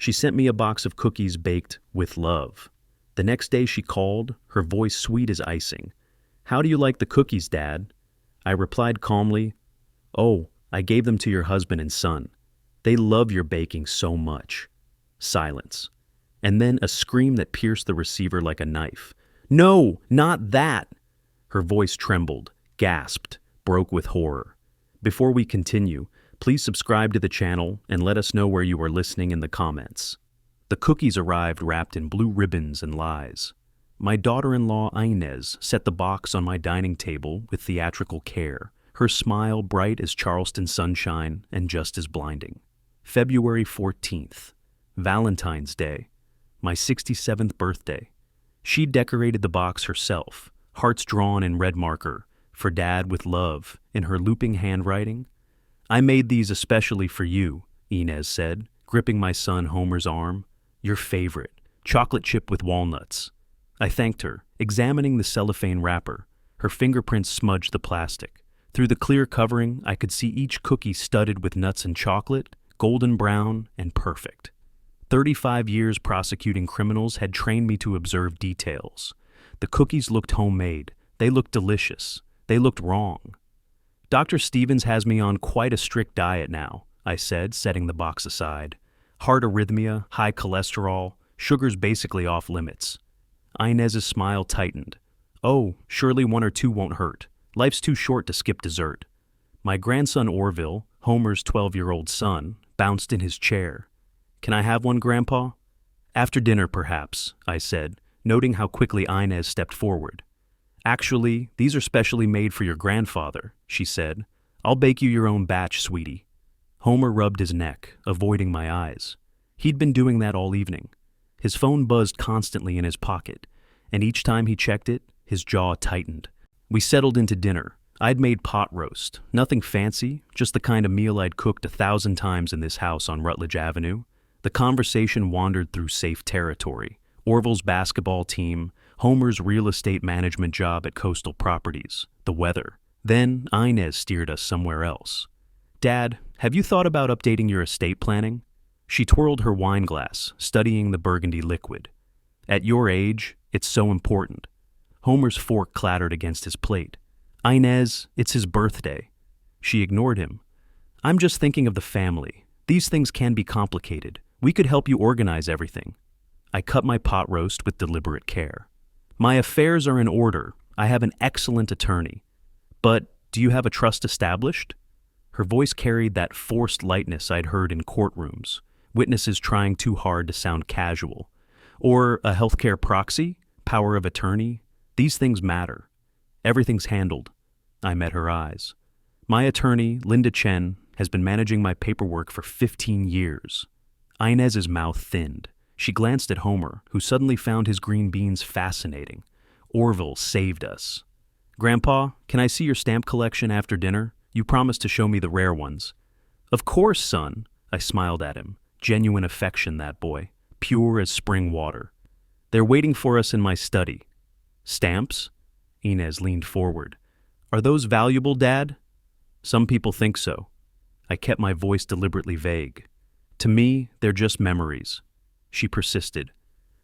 She sent me a box of cookies baked with love. The next day she called, her voice sweet as icing. "How do you like the cookies, Dad?" I replied calmly, "Oh, I gave them to your husband and son. They love your baking so much." Silence. And then a scream that pierced the receiver like a knife. "No, not that!" Her voice trembled, gasped, broke with horror. Before we continue, please subscribe to the channel and let us know where you are listening in the comments. The cookies arrived wrapped in blue ribbons and lies. My daughter-in-law Inez set the box on my dining table with theatrical care, her smile bright as Charleston sunshine and just as blinding. February 14th, Valentine's Day, my 67th birthday. She decorated the box herself, hearts drawn in red marker, "For Dad with love," in her looping handwriting. "I made these especially for you," Inez said, gripping my son Homer's arm. "Your favorite, chocolate chip with walnuts." I thanked her, examining the cellophane wrapper. Her fingerprints smudged the plastic. Through the clear covering, I could see each cookie studded with nuts and chocolate, golden brown and perfect. 35 years prosecuting criminals had trained me to observe details. The cookies looked homemade. They looked delicious. They looked wrong. "Dr. Stevens has me on quite a strict diet now," I said, setting the box aside. "Heart arrhythmia, high cholesterol, sugar's basically off limits." Inez's smile tightened. "Oh, surely 1 or 2 won't hurt. Life's too short to skip dessert." My grandson Orville, Homer's 12-year-old son, bounced in his chair. "Can I have one, Grandpa?" "After dinner, perhaps," I said, noting how quickly Inez stepped forward. "Actually, these are specially made for your grandfather," she said. "I'll bake you your own batch, sweetie." Homer rubbed his neck, avoiding my eyes. He'd been doing that all evening. His phone buzzed constantly in his pocket, and each time he checked it, his jaw tightened. We settled into dinner. I'd made pot roast, nothing fancy, just the kind of meal I'd cooked 1,000 times in this house on Rutledge Avenue. The conversation wandered through safe territory. Orville's basketball team, Homer's real estate management job at Coastal Properties, the weather. Then Inez steered us somewhere else. "Dad, have you thought about updating your estate planning?" She twirled her wine glass, studying the burgundy liquid. "At your age, it's so important." Homer's fork clattered against his plate. "Inez, it's his birthday." She ignored him. "I'm just thinking of the family. These things can be complicated. We could help you organize everything." I cut my pot roast with deliberate care. "My affairs are in order. I have an excellent attorney. But do you have a trust established?" Her voice carried that forced lightness I'd heard in courtrooms, witnesses trying too hard to sound casual. "Or a healthcare proxy? Power of attorney? These things matter." "Everything's handled." I met her eyes. "My attorney, Linda Chen, has been managing my paperwork for 15 years. Inez's mouth thinned. She glanced at Homer, who suddenly found his green beans fascinating. Orville saved us. "Grandpa, can I see your stamp collection after dinner? You promised to show me the rare ones." "Of course, son," I smiled at him. Genuine affection, that boy. Pure as spring water. "They're waiting for us in my study." "Stamps?" Inez leaned forward. "Are those valuable, Dad?" "Some people think so." I kept my voice deliberately vague. "To me, they're just memories." She persisted.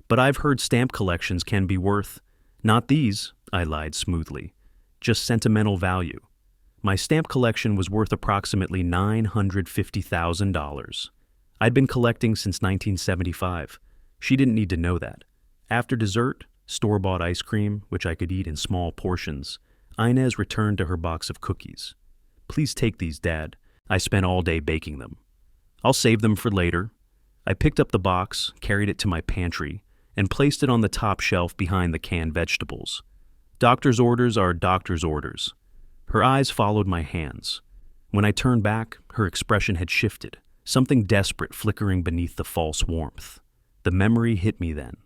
"But I've heard stamp collections can be worth—" "Not these," I lied smoothly. "Just sentimental value. My stamp collection was worth approximately $950,000. I'd been collecting since 1975. She didn't need to know that. After dessert, store-bought ice cream, which I could eat in small portions, Inez returned to her box of cookies. "Please take these, Dad. I spent all day baking them." "I'll save them for later." I picked up the box, carried it to my pantry, and placed it on the top shelf behind the canned vegetables. Doctor's orders are doctor's orders. Her eyes followed my hands. When I turned back, her expression had shifted, something desperate flickering beneath the false warmth. The memory hit me then.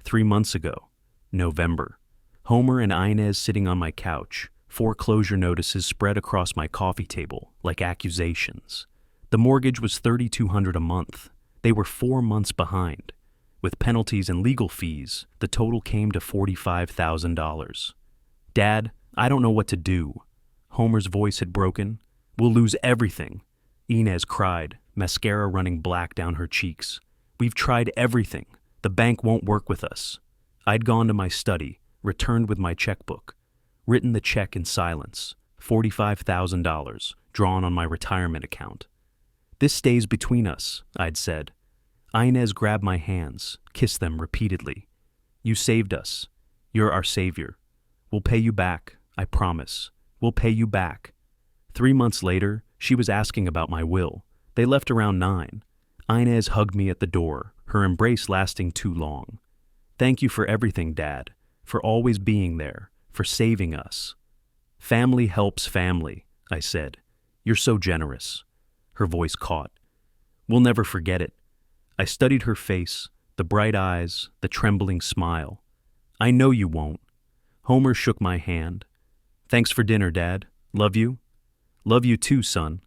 3 months ago, November. Homer and Inez sitting on my couch, foreclosure notices spread across my coffee table like accusations. The mortgage was $3,200 a month. They were 4 months behind. With penalties and legal fees, the total came to $45,000. "Dad, I don't know what to do." Homer's voice had broken. "We'll lose everything." Inez cried, mascara running black down her cheeks. We've tried everything. The bank won't work with us. I'd gone to my study, returned with my checkbook, written the check in silence, $45,000, drawn on my retirement account. This stays between us, I'd said. Inez grabbed my hands, kissed them repeatedly. You saved us. You're our savior. We'll pay you back, I promise. We'll pay you back. 3 months later, she was asking about my will. They left around 9. Inez hugged me at the door, her embrace lasting too long. Thank you for everything, Dad, for always being there, for saving us. Family helps family, I said. You're so generous. Her voice caught. We'll never forget it. I studied her face, the bright eyes, the trembling smile. I know you won't. Homer shook my hand. Thanks for dinner, Dad. Love you. Love you too, son.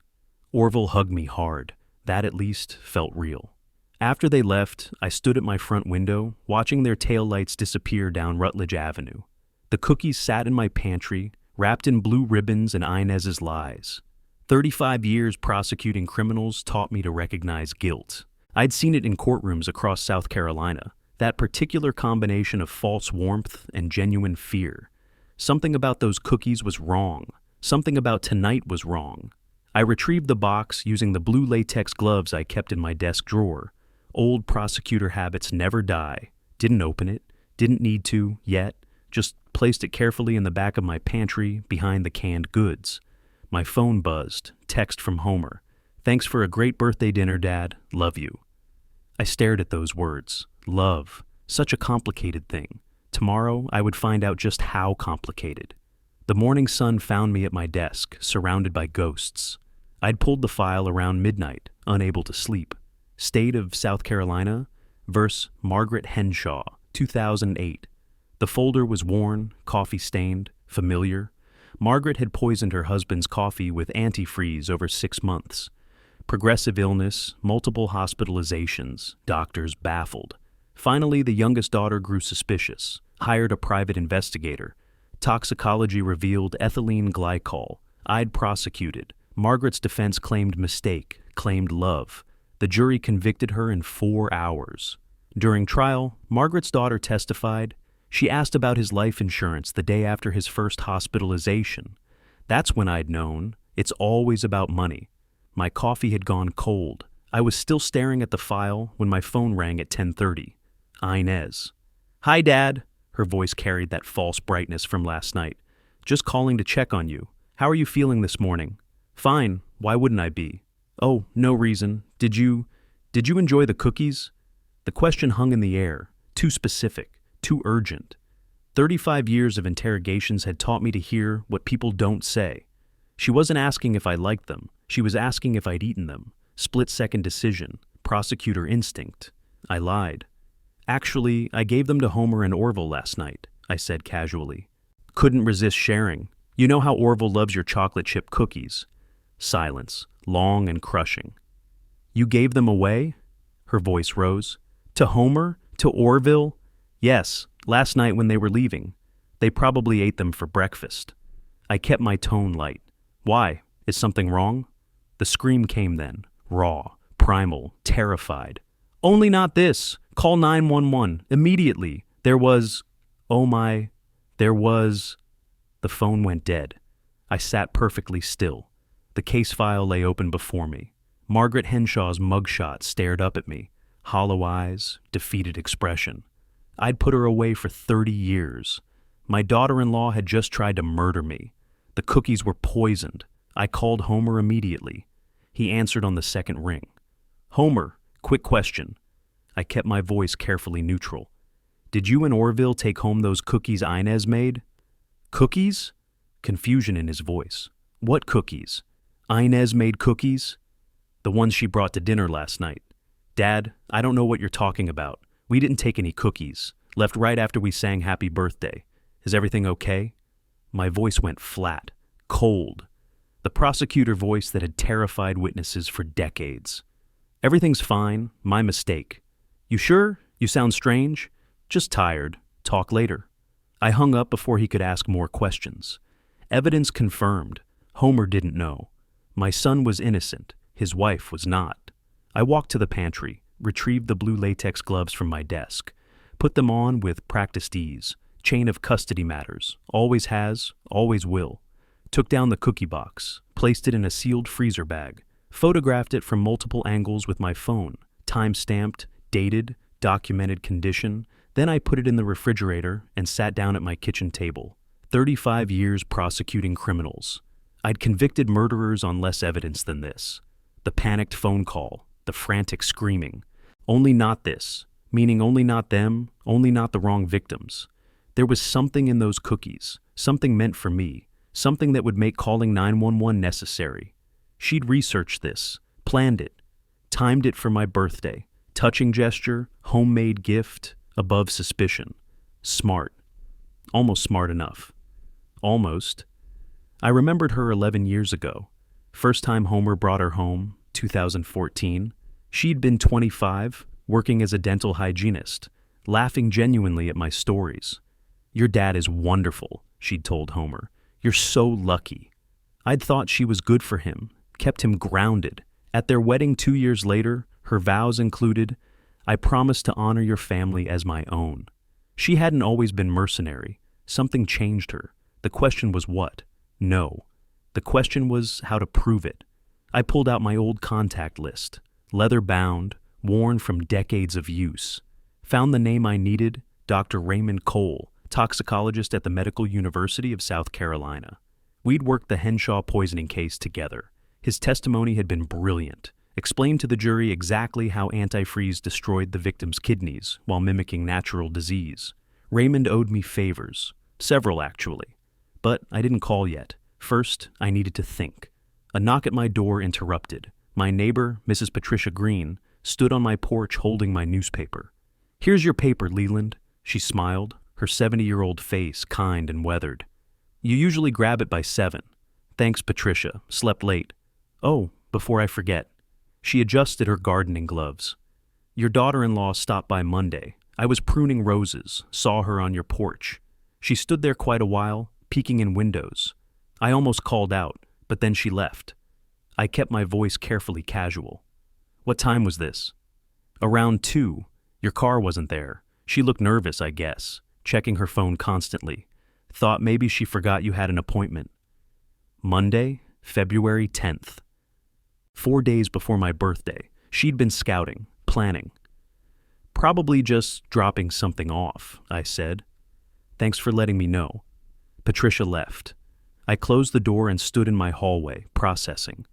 Orville hugged me hard. That at least felt real. After they left, I stood at my front window, watching their taillights disappear down Rutledge Avenue. The cookies sat in my pantry, wrapped in blue ribbons and Inez's lies. 35 years prosecuting criminals taught me to recognize guilt. I'd seen it in courtrooms across South Carolina, that particular combination of false warmth and genuine fear. Something about those cookies was wrong. Something about tonight was wrong. I retrieved the box using the blue latex gloves I kept in my desk drawer. Old prosecutor habits never die. Didn't open it. Didn't need to, yet. Just placed it carefully in the back of my pantry behind the canned goods. My phone buzzed. Text from Homer. Thanks for a great birthday dinner, Dad. Love you. I stared at those words. Love. Such a complicated thing. Tomorrow, I would find out just how complicated. The morning sun found me at my desk, surrounded by ghosts. I'd pulled the file around midnight, unable to sleep. State of South Carolina, verse Margaret Henshaw, 2008. The folder was worn, coffee-stained, familiar. Margaret had poisoned her husband's coffee with antifreeze over 6 months. Progressive illness, multiple hospitalizations, doctors baffled. Finally, the youngest daughter grew suspicious, hired a private investigator. Toxicology revealed ethylene glycol. I'd prosecuted. Margaret's defense claimed mistake, claimed love. The jury convicted her in 4 hours. During trial, Margaret's daughter testified. She asked about his life insurance the day after his first hospitalization. That's when I'd known. It's always about money. My coffee had gone cold. I was still staring at the file when my phone rang at 10:30. Inez. Hi, Dad. Her voice carried that false brightness from last night. Just calling to check on you. How are you feeling this morning? Fine. Why wouldn't I be? Oh, no reason. Did you enjoy the cookies? The question hung in the air. Too specific. Too urgent. 35 years of interrogations had taught me to hear what people don't say. She wasn't asking if I liked them. She was asking if I'd eaten them. Split-second decision. Prosecutor instinct. I lied. Actually, I gave them to Homer and Orville last night, I said casually. Couldn't resist sharing. You know how Orville loves your chocolate chip cookies. Silence, long and crushing. You gave them away? Her voice rose. To Homer? To Orville? Yes, last night when they were leaving. They probably ate them for breakfast. I kept my tone light. Why? Is something wrong? The scream came then, raw, primal, terrified. Only not this. Call 911, immediately. There was... The phone went dead. I sat perfectly still. The case file lay open before me. Margaret Henshaw's mugshot stared up at me. Hollow eyes, defeated expression. I'd put her away for 30 years. My daughter-in-law had just tried to murder me. The cookies were poisoned. I called Homer immediately. He answered on the second ring. Homer, quick question. I kept my voice carefully neutral. Did you and Orville take home those cookies Inez made? Cookies? Confusion in his voice. What cookies? Inez made cookies? The ones she brought to dinner last night. Dad, I don't know what you're talking about. We didn't take any cookies. Left right after we sang Happy Birthday. Is everything okay? My voice went flat, cold. The prosecutor voice that had terrified witnesses for decades. Everything's fine. My mistake. You sure? You sound strange? Just tired. Talk later. I hung up before he could ask more questions. Evidence confirmed. Homer didn't know. My son was innocent. His wife was not. I walked to the pantry, retrieved the blue latex gloves from my desk, put them on with practiced ease. Chain of custody matters. Always has, always will. Took down the cookie box, placed it in a sealed freezer bag, photographed it from multiple angles with my phone, time-stamped, dated, documented condition. Then I put it in the refrigerator and sat down at my kitchen table. 35 years prosecuting criminals. I'd convicted murderers on less evidence than this. The panicked phone call, the frantic screaming. Only not this, meaning only not them, only not the wrong victims. There was something in those cookies, something meant for me, something that would make calling 911 necessary. She'd researched this, planned it, timed it for my birthday. Touching gesture, homemade gift, above suspicion. Smart. Almost smart enough. Almost. I remembered her 11 years ago. First time Homer brought her home, 2014. She'd been 25, working as a dental hygienist, laughing genuinely at my stories. "Your dad is wonderful," she'd told Homer. "You're so lucky." I'd thought she was good for him, kept him grounded. At their wedding 2 years later, her vows included, "I promise to honor your family as my own." She hadn't always been mercenary. Something changed her. The question was what? No. The question was how to prove it. I pulled out my old contact list, leather-bound, worn from decades of use. Found the name I needed, Dr. Raymond Cole, toxicologist at the Medical University of South Carolina. We'd worked the Henshaw poisoning case together. His testimony had been brilliant. Explained to the jury exactly how antifreeze destroyed the victim's kidneys while mimicking natural disease. Raymond owed me favors, several actually. But I didn't call yet. First, I needed to think. A knock at my door interrupted. My neighbor, Mrs. Patricia Green, stood on my porch holding my newspaper. "Here's your paper, Leland." She smiled, her 70-year-old face kind and weathered. "You usually grab it by 7. Thanks, Patricia. Slept late." "Oh, before I forget." She adjusted her gardening gloves. "Your daughter-in-law stopped by Monday. I was pruning roses, saw her on your porch. She stood there quite a while, peeking in windows. I almost called out, but then she left." I kept my voice carefully casual. "What time was this?" "Around 2. Your car wasn't there. She looked nervous, I guess, checking her phone constantly. Thought maybe she forgot you had an appointment." Monday, February 10th. 4 days before my birthday, she'd been scouting, planning. "Probably just dropping something off," I said. "Thanks for letting me know." Patricia left. I closed the door and stood in my hallway, processing.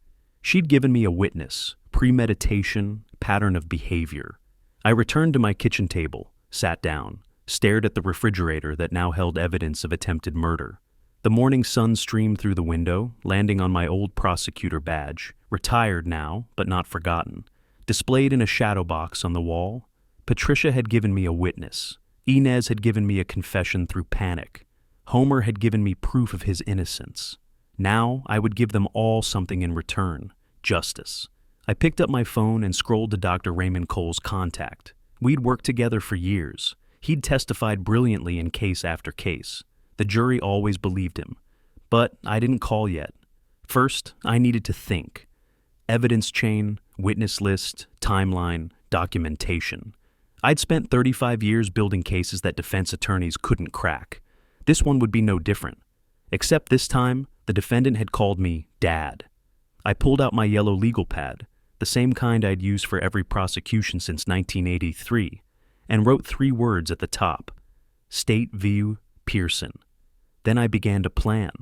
She'd given me a witness, premeditation, pattern of behavior. I returned to my kitchen table, sat down, stared at the refrigerator that now held evidence of attempted murder. The morning sun streamed through the window, landing on my old prosecutor badge, retired now, but not forgotten. Displayed in a shadow box on the wall, Patricia had given me a witness. Inez had given me a confession through panic. Homer had given me proof of his innocence. Now I would give them all something in return, justice. I picked up my phone and scrolled to Dr. Raymond Cole's contact. We'd worked together for years. He'd testified brilliantly in case after case. The jury always believed him. But I didn't call yet. First, I needed to think. Evidence chain, witness list, timeline, documentation. I'd spent 35 years building cases that defense attorneys couldn't crack. This one would be no different. Except this time, the defendant had called me Dad. I pulled out my yellow legal pad, the same kind I'd used for every prosecution since 1983, and wrote 3 words at the top: State v. Pearson. Then I began to plan.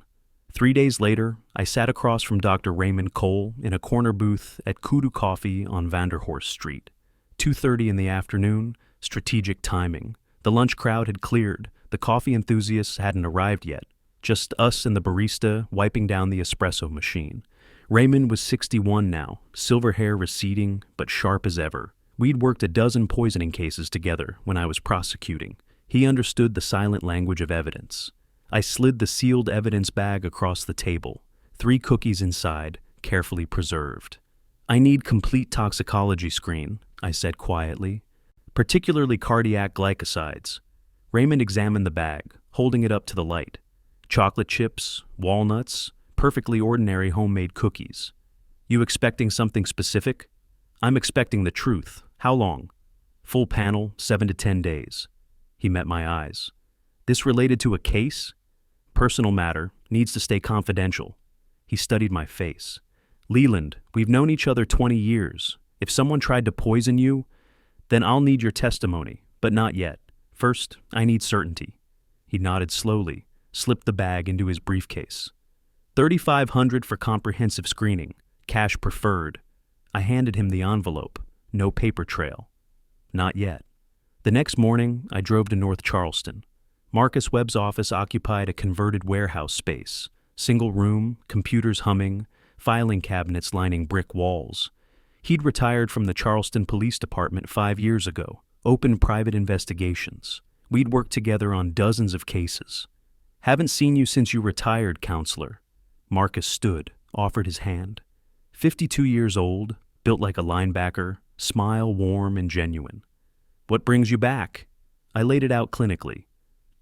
3 days later, I sat across from Dr. Raymond Cole in a corner booth at Kudu Coffee on Vanderhorst Street. 2:30 in the afternoon, strategic timing. The lunch crowd had cleared. The coffee enthusiasts hadn't arrived yet. Just us and the barista wiping down the espresso machine. Raymond was 61 now, silver hair receding, but sharp as ever. We'd worked a dozen poisoning cases together when I was prosecuting. He understood the silent language of evidence. I slid the sealed evidence bag across the table, 3 cookies inside, carefully preserved. "I need complete toxicology screen," I said quietly, "particularly cardiac glycosides." Raymond examined the bag, holding it up to the light. Chocolate chips, walnuts, perfectly ordinary homemade cookies. "You expecting something specific?" "I'm expecting the truth. How long? Full panel, 7 to 10 days. He met my eyes. This related to a case? Personal matter, needs to stay confidential. He studied my face. Leland, we've known each other 20 years. If someone tried to poison you, then I'll need your testimony, but not yet. First, I need certainty. He nodded slowly, slipped the bag into his briefcase. $3,500 for comprehensive screening, cash preferred. I handed him the envelope, no paper trail. Not yet. The next morning, I drove to North Charleston. Marcus Webb's office occupied a converted warehouse space, single room, computers humming, filing cabinets lining brick walls. He'd retired from the Charleston Police Department 5 years ago, opened private investigations. We'd worked together on dozens of cases. Haven't seen you since you retired, counselor. Marcus stood, offered his hand. 52 years old, built like a linebacker, smile warm and genuine. What brings you back? I laid it out clinically.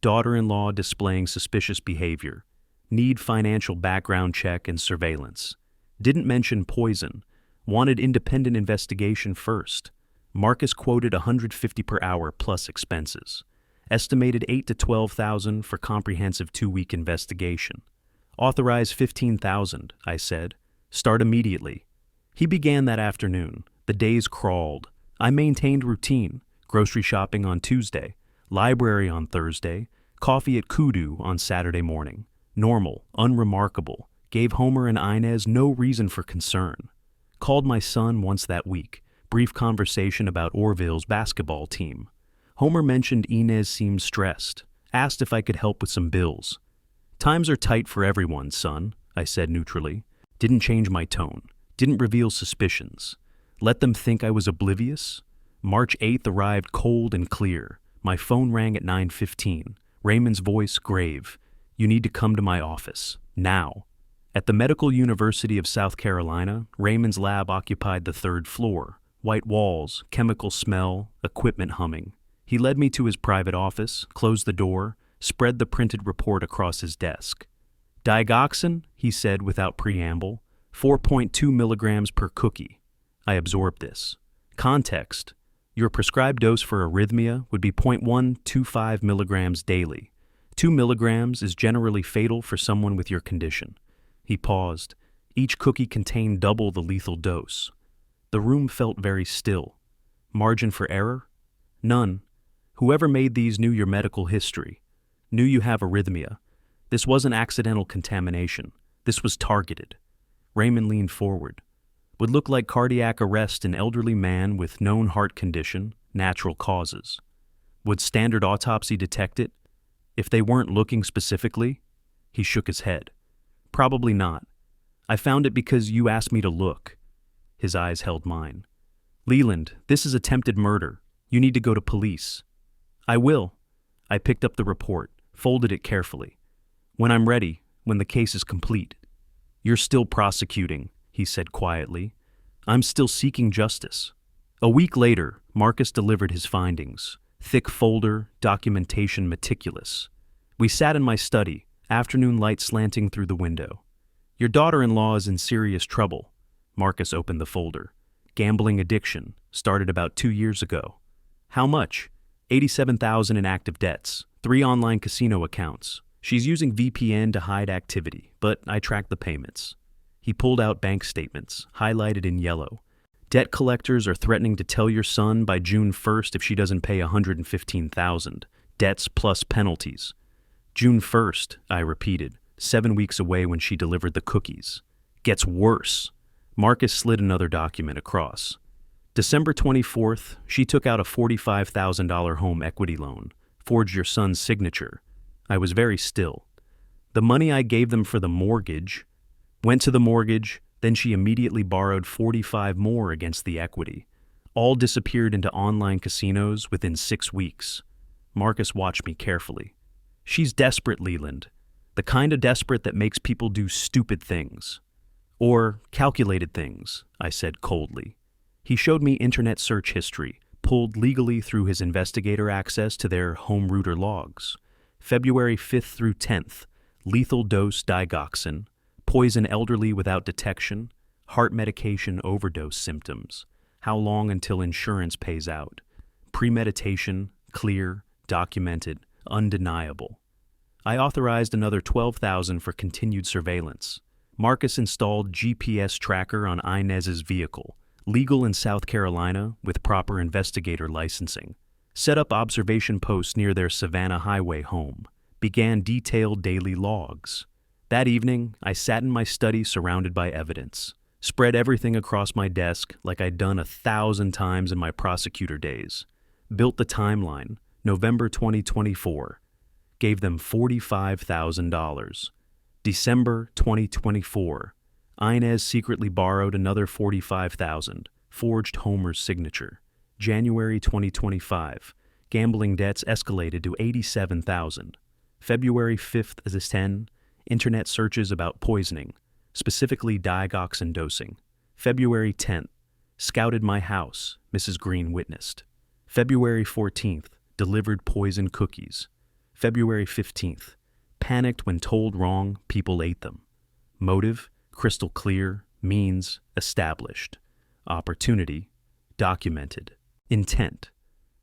Daughter-in-law displaying suspicious behavior. Need financial background check and surveillance. Didn't mention poison. Wanted independent investigation first. Marcus quoted $150 per hour plus expenses. Estimated $8,000 to $12,000 for comprehensive 2-week investigation. Authorize $15,000, I said. Start immediately. He began that afternoon. The days crawled. I maintained routine. Grocery shopping on Tuesday. Library on Thursday. Coffee at Kudu on Saturday morning. Normal, unremarkable. Gave Homer and Inez no reason for concern. Called my son once that week. Brief conversation about Orville's basketball team. Homer mentioned Inez seemed stressed. Asked if I could help with some bills. Times are tight for everyone, son, I said neutrally. Didn't change my tone. Didn't reveal suspicions. Let them think I was oblivious. March 8th arrived cold and clear. My phone rang at 9:15. Raymond's voice grave. You need to come to my office. Now. At the Medical University of South Carolina, Raymond's lab occupied the 3rd floor. White walls, chemical smell, equipment humming. He led me to his private office, closed the door, spread the printed report across his desk. Digoxin, he said without preamble, 4.2 milligrams per cookie. I absorbed this. Context. Your prescribed dose for arrhythmia would be 0.125 milligrams daily. 2 milligrams is generally fatal for someone with your condition. He paused. Each cookie contained double the lethal dose. The room felt very still. Margin for error? None. Whoever made these knew your medical history. Knew you have arrhythmia. This wasn't accidental contamination. This was targeted. Raymond leaned forward. Would look like cardiac arrest in elderly man with known heart condition, natural causes. Would standard autopsy detect it? If they weren't looking specifically? He shook his head. Probably not. I found it because you asked me to look. His eyes held mine. Leland, this is attempted murder. You need to go to police. I will. I picked up the report, folded it carefully. When I'm ready, when the case is complete. You're still prosecuting, he said quietly. I'm still seeking justice. A week later, Marcus delivered his findings. Thick folder, documentation meticulous. We sat in my study, afternoon light slanting through the window. Your daughter-in-law is in serious trouble. Marcus opened the folder. Gambling addiction, started about 2 years ago. How much? $87,000 in active debts, 3 online casino accounts. She's using VPN to hide activity, but I tracked the payments. He pulled out bank statements, highlighted in yellow. Debt collectors are threatening to tell your son by June 1st if she doesn't pay $115,000. Debts plus penalties. June 1st, I repeated, 7 weeks away when she delivered the cookies. Gets worse. Marcus slid another document across. December 24th, she took out a $45,000 home equity loan, forged your son's signature. I was very still. The money I gave them for the mortgage, went to the mortgage, then she immediately borrowed $45,000 more against the equity. All disappeared into online casinos within 6 weeks. Marcus watched me carefully. She's desperate, Leland. The kind of desperate that makes people do stupid things. Or calculated things, I said coldly. He showed me internet search history, pulled legally through his investigator access to their home router logs. February 5th through 10th, lethal dose digoxin, poison elderly without detection, heart medication overdose symptoms. How long until insurance pays out? Premeditation, clear, documented, undeniable. I authorized another $12,000 for continued surveillance. Marcus installed GPS tracker on Inez's vehicle, legal in South Carolina with proper investigator licensing. Set up observation posts near their Savannah Highway home. Began detailed daily logs. That evening, I sat in my study surrounded by evidence. Spread everything across my desk like I'd done 1,000 times in my prosecutor days. Built the timeline, November 2024. Gave them $45,000. December 2024. Inez secretly borrowed another $45,000. Forged Homer's signature. January 2025. Gambling debts escalated to $87,000. February 5th as 10. Internet searches about poisoning, specifically digoxin dosing. February 10th. Scouted my house, Mrs. Green witnessed. February 14th. Delivered poison cookies. February 15th. Panicked when told wrong, people ate them. Motive, crystal clear. Means, established. Opportunity, documented. Intent,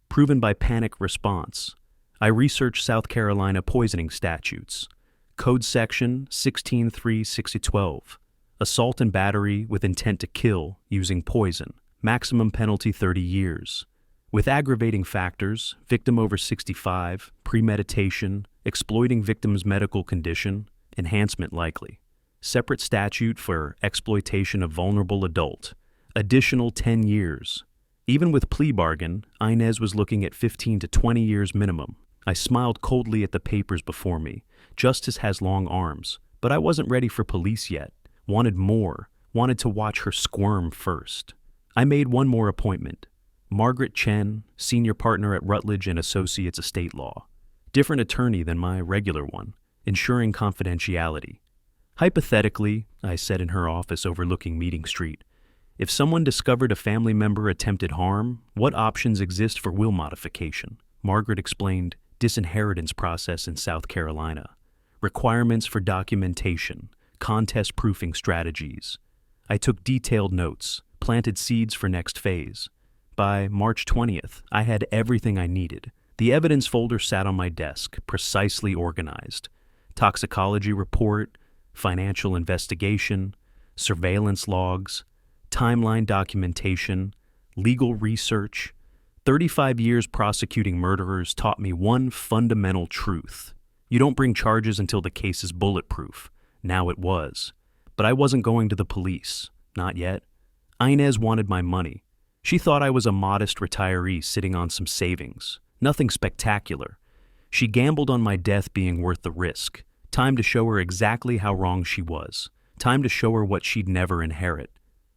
proven by panic response. I researched South Carolina poisoning statutes. Code section 16-3-6012. Assault and battery with intent to kill using poison. Maximum penalty 30 years. With aggravating factors, victim over 65, premeditation, exploiting victim's medical condition, enhancement likely. Separate statute for exploitation of vulnerable adult. Additional 10 years. Even with plea bargain, Inez was looking at 15 to 20 years minimum. I smiled coldly at the papers before me. Justice has long arms, but I wasn't ready for police yet. Wanted more. Wanted to watch her squirm first. I made one more appointment. Margaret Chen, senior partner at Rutledge and Associates Estate Law. Different attorney than my regular one, ensuring confidentiality. Hypothetically, I said in her office overlooking Meeting Street, if someone discovered a family member attempted harm, what options exist for will modification? Margaret explained disinheritance process in South Carolina, requirements for documentation, contest proofing strategies. I took detailed notes, planted seeds for next phase. By March 20th, I had everything I needed. The evidence folder sat on my desk, precisely organized. Toxicology report, financial investigation, surveillance logs, timeline documentation, legal research. 35 years prosecuting murderers taught me one fundamental truth. You don't bring charges until the case is bulletproof. Now it was. But I wasn't going to the police. Not yet. Inez wanted my money. She thought I was a modest retiree sitting on some savings. Nothing spectacular. She gambled on my death being worth the risk. Time to show her exactly how wrong she was. Time to show her what she'd never inherit.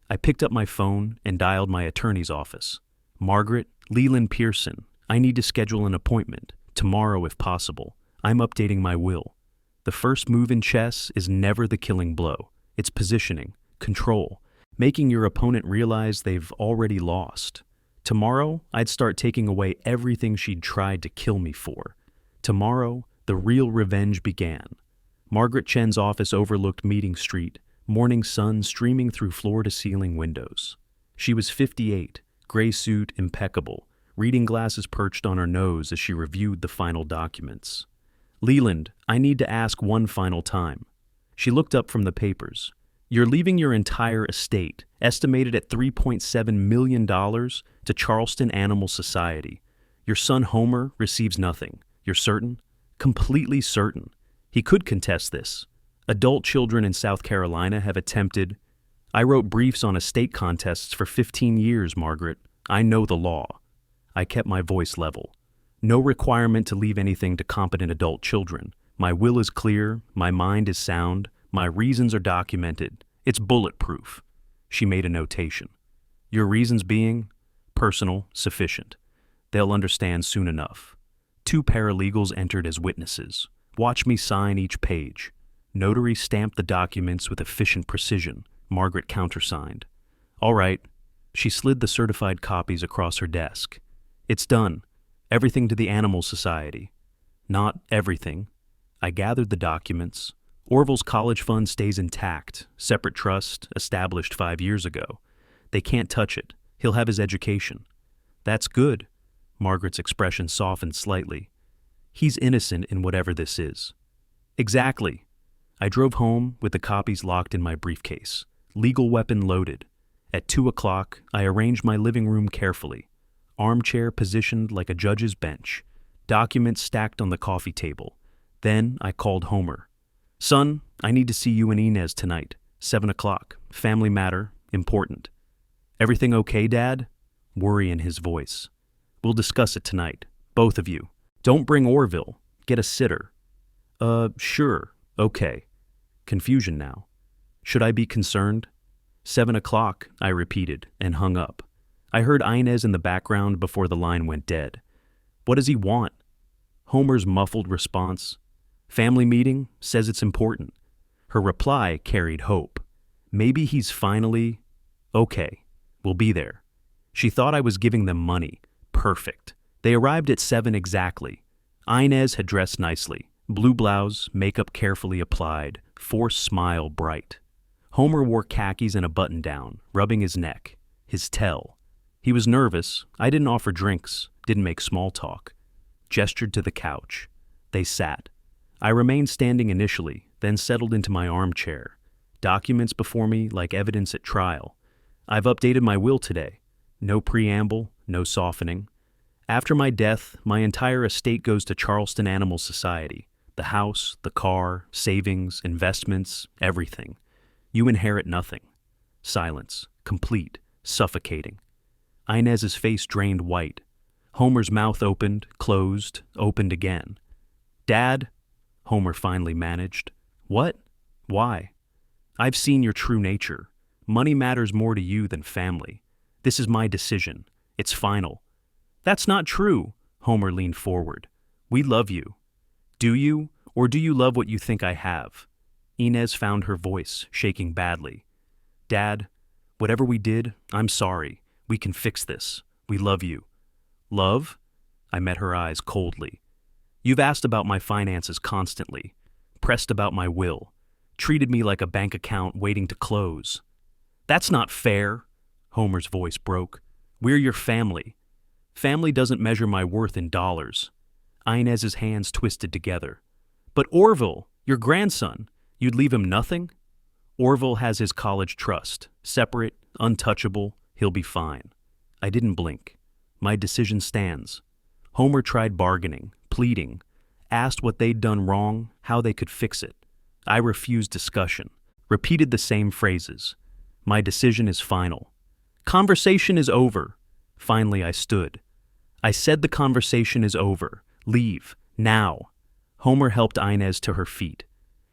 I picked up my phone and dialed my attorney's office. Margaret, Leland Pearson, I need to schedule an appointment. Tomorrow if possible. I'm updating my will. The first move in chess is never the killing blow. It's positioning, control, making your opponent realize they've already lost. Tomorrow, I'd start taking away everything she'd tried to kill me for. Tomorrow, the real revenge began. Margaret Chen's office overlooked Meeting Street, morning sun streaming through floor-to-ceiling windows. She was 58, gray suit impeccable, reading glasses perched on her nose as she reviewed the final documents. Leland, I need to ask one final time. She looked up from the papers. You're leaving your entire estate, estimated at $3.7 million, to Charleston Animal Society. Your son Homer receives nothing. You're certain? Completely certain. He could contest this. Adult children in South Carolina have attempted. I wrote briefs on estate contests for 15 years, Margaret. I know the law. I kept my voice level. No requirement to leave anything to competent adult children. My will is clear. My mind is sound. My reasons are documented. It's bulletproof. She made a notation. Your reasons being personal, sufficient. They'll understand soon enough. 2 paralegals entered as witnesses. Watch me sign each page. Notary stamped the documents with efficient precision. Margaret countersigned. All right. She slid the certified copies across her desk. It's done. Everything to the Animal Society. Not everything. I gathered the documents. Orville's college fund stays intact. Separate trust, established 5 years ago. They can't touch it. He'll have his education. That's good. Margaret's expression softened slightly. He's innocent in whatever this is. Exactly. I drove home with the copies locked in my briefcase, legal weapon loaded. At 2 o'clock, I arranged my living room carefully. Armchair positioned like a judge's bench. Documents stacked on the coffee table. Then I called Homer. Son, I need to see you and Inez tonight. 7 o'clock. Family matter. Important. Everything okay, Dad? Worry in his voice. We'll discuss it tonight. Both of you. Don't bring Orville. Get a sitter. Sure. Okay. Confusion now. Should I be concerned? 7 o'clock, I repeated, and hung up. I heard Inez in the background before the line went dead. What does he want? Homer's muffled response. Family meeting, says it's important. Her reply carried hope. Maybe he's finally... Okay, we'll be there. She thought I was giving them money. Perfect. They arrived at 7 exactly. Inez had dressed nicely. Blue blouse, makeup carefully applied, forced smile bright. Homer wore khakis and a button-down, rubbing his neck, his tell. He was nervous. I didn't offer drinks, didn't make small talk. Gestured to the couch. They sat. I remained standing initially, then settled into my armchair. Documents before me like evidence at trial. I've updated my will today. No preamble, no softening. After my death, my entire estate goes to Charleston Animal Society. The house, the car, savings, investments, everything. You inherit nothing. Silence, complete, suffocating. Inez's face drained white. Homer's mouth opened, closed, opened again. Dad, Homer finally managed. What? Why? I've seen your true nature. Money matters more to you than family. This is my decision. It's final. That's not true, Homer leaned forward. We love you. Do you, or do you love what you think I have? Inez found her voice, shaking badly. Dad, whatever we did, I'm sorry. We can fix this. We love you. Love? I met her eyes coldly. You've asked about my finances constantly, pressed about my will, treated me like a bank account waiting to close. That's not fair, Homer's voice broke. We're your family. Family doesn't measure my worth in dollars. Inez's hands twisted together. But Orville, your grandson, you'd leave him nothing? Orville has his college trust, separate, untouchable, he'll be fine. I didn't blink. My decision stands. Homer tried bargaining, pleading, asked what they'd done wrong, how they could fix it. I refused discussion, repeated the same phrases. My decision is final. Conversation is over. Finally, I stood. I said the conversation is over. Leave, now. Homer helped Inez to her feet.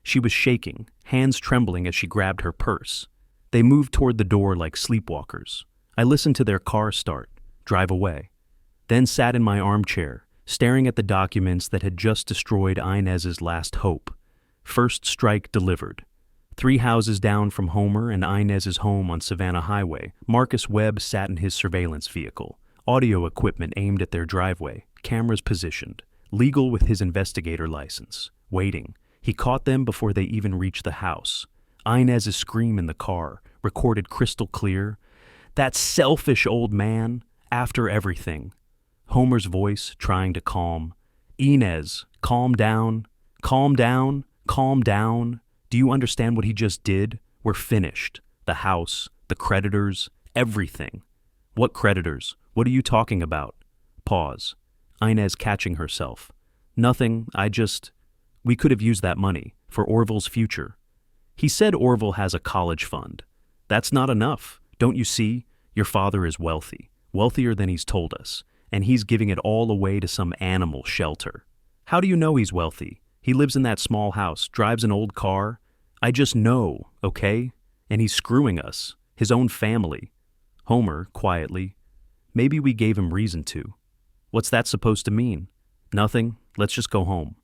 She was shaking, hands trembling as she grabbed her purse. They moved toward the door like sleepwalkers. I listened to their car start, drive away. Then sat in my armchair, staring at the documents that had just destroyed Inez's last hope. First strike delivered. 3 houses down from Homer and Inez's home on Savannah Highway, Marcus Webb sat in his surveillance vehicle, audio equipment aimed at their driveway, cameras positioned, legal with his investigator license, waiting. He caught them before they even reached the house. Inez's scream in the car, recorded crystal clear. That selfish old man, after everything. Homer's voice trying to calm. Inez, calm down, calm down, calm down. Do you understand what he just did? We're finished. The house, the creditors, everything. What creditors? What are you talking about? Pause. Inez catching herself. Nothing, we could have used that money for Orville's future. He said Orville has a college fund. That's not enough. Don't you see? Your father is wealthy, wealthier than he's told us, and he's giving it all away to some animal shelter. How do you know he's wealthy? He lives in that small house, drives an old car. I just know, okay? And he's screwing us, his own family. Homer, quietly, maybe we gave him reason to. What's that supposed to mean? Nothing. Let's just go home.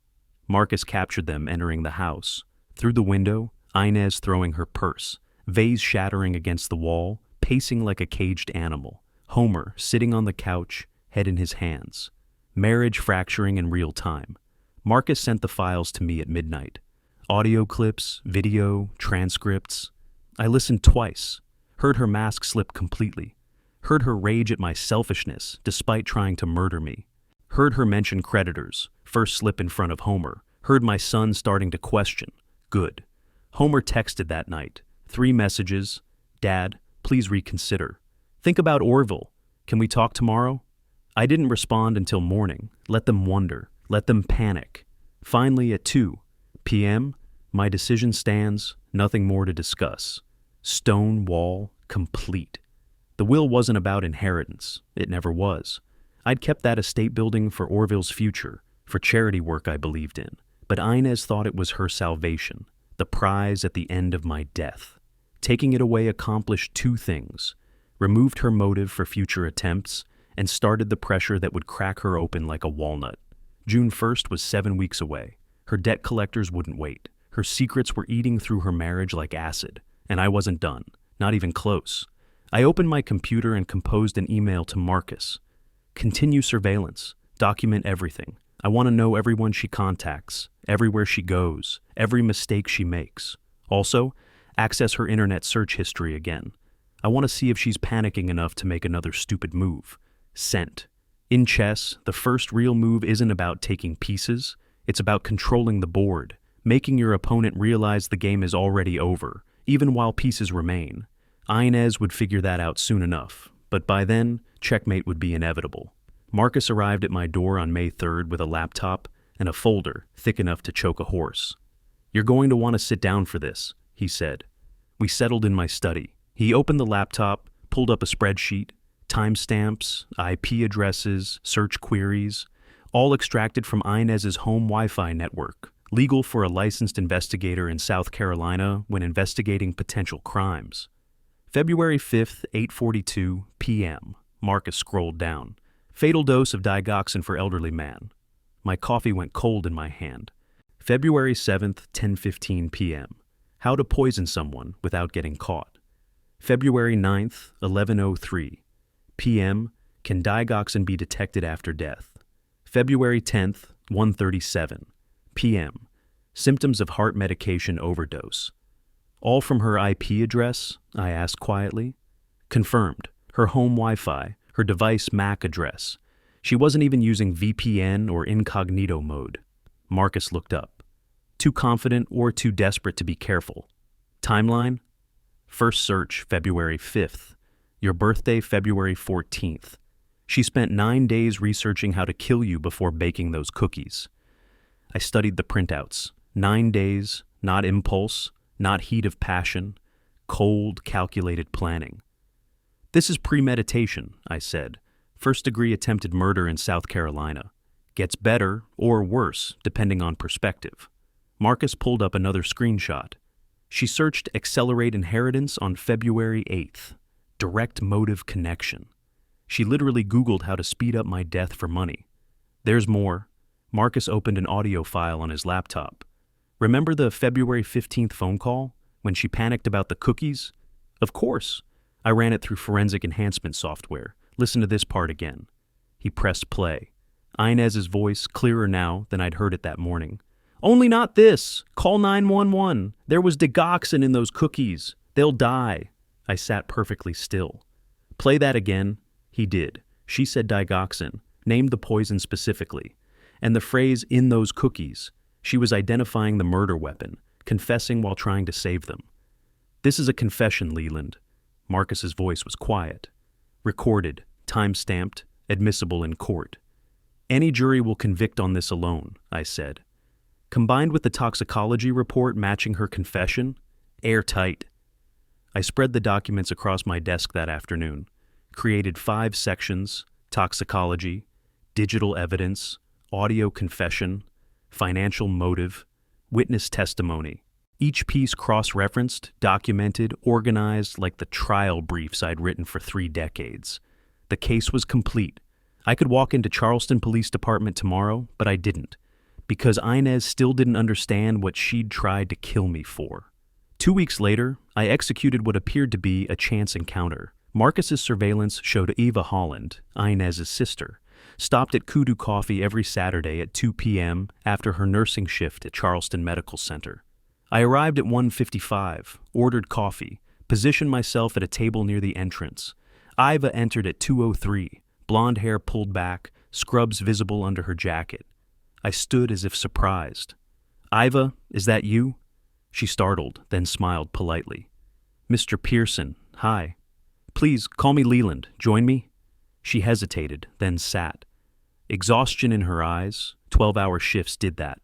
Marcus captured them entering the house. Through the window, Inez throwing her purse, vase shattering against the wall, pacing like a caged animal. Homer sitting on the couch, head in his hands. Marriage fracturing in real time. Marcus sent the files to me at midnight. Audio clips, video, transcripts. I listened twice, heard her mask slip completely. Heard her rage at my selfishness despite trying to murder me. Heard her mention creditors, first slip in front of Homer. Heard my son starting to question. Good. Homer texted that night. 3 messages. Dad, please reconsider. Think about Orville. Can we talk tomorrow? I didn't respond until morning. Let them wonder. Let them panic. Finally, at 2 p.m., my decision stands. Nothing more to discuss. Stone wall complete. The will wasn't about inheritance. It never was. I'd kept that estate building for Orville's future, for charity work I believed in. But Inez thought it was her salvation, the prize at the end of my death. Taking it away accomplished 2 things. Removed her motive for future attempts, and started the pressure that would crack her open like a walnut. June 1st was 7 weeks away. Her debt collectors wouldn't wait. Her secrets were eating through her marriage like acid, and I wasn't done, not even close. I opened my computer and composed an email to Marcus. Continue surveillance. Document everything. I want to know everyone she contacts, everywhere she goes, every mistake she makes. Also, access her internet search history again. I want to see if she's panicking enough to make another stupid move. Sent. In chess, the first real move isn't about taking pieces. It's about controlling the board, making your opponent realize the game is already over, even while pieces remain. Inez would figure that out soon enough, but by then, checkmate would be inevitable. Marcus arrived at my door on May 3rd with a laptop and a folder thick enough to choke a horse. You're going to want to sit down for this, he said. We settled in my study. He opened the laptop, pulled up a spreadsheet, timestamps, IP addresses, search queries, all extracted from Inez's home Wi-Fi network, legal for a licensed investigator in South Carolina when investigating potential crimes. February 5th, 8:42 p.m. Marcus scrolled down. Fatal dose of digoxin for elderly man. My coffee went cold in my hand. February 7th, 10:15 p.m. How to poison someone without getting caught. February 9th, 11:03 p.m. Can digoxin be detected after death? February 10th, 1:37 p.m. Symptoms of heart medication overdose. All from her IP address? I asked quietly. Confirmed. Her home Wi-Fi, her device MAC address. She wasn't even using VPN or incognito mode. Marcus looked up. Too confident or too desperate to be careful. Timeline? First search, February 5th. Your birthday, February 14th. She spent 9 days researching how to kill you before baking those cookies. I studied the printouts. 9 days, not impulse, not heat of passion, cold, calculated planning. This is premeditation, I said. First-degree attempted murder in South Carolina. Gets better or worse, depending on perspective. Marcus pulled up another screenshot. She searched accelerate inheritance on February 8th. Direct motive connection. She literally Googled how to speed up my death for money. There's more. Marcus opened an audio file on his laptop. Remember the February 15th phone call, when she panicked about the cookies? Of course. I ran it through forensic enhancement software. Listen to this part again. He pressed play. Inez's voice, clearer now than I'd heard it that morning. Only not this. Call 911. There was digoxin in those cookies. They'll die. I sat perfectly still. Play that again. He did. She said digoxin, named the poison specifically. And the phrase, in those cookies. She was identifying the murder weapon, confessing while trying to save them. This is a confession, Leland. Marcus's voice was quiet. Recorded, time-stamped, admissible in court. Any jury will convict on this alone, I said. Combined with the toxicology report matching her confession, airtight. I spread the documents across my desk that afternoon, created 5 sections: toxicology, digital evidence, audio confession, financial motive, witness testimony. Each piece cross-referenced, documented, organized like the trial briefs I'd written for 3 decades. The case was complete. I could walk into Charleston Police Department tomorrow, but I didn't, because Inez still didn't understand what she'd tried to kill me for. 2 weeks later, I executed what appeared to be a chance encounter. Marcus's surveillance showed Eva Holland, Inez's sister, stopped at Kudu Coffee every Saturday at 2 p.m. after her nursing shift at Charleston Medical Center. I arrived at 1:55, ordered coffee, positioned myself at a table near the entrance. Iva entered at 2:03, blonde hair pulled back, scrubs visible under her jacket. I stood as if surprised. "Iva, is that you?" She startled, then smiled politely. "Mr. Pearson, hi. Please, call me Leland. Join me?" She hesitated, then sat. Exhaustion in her eyes, 12-hour shifts did that.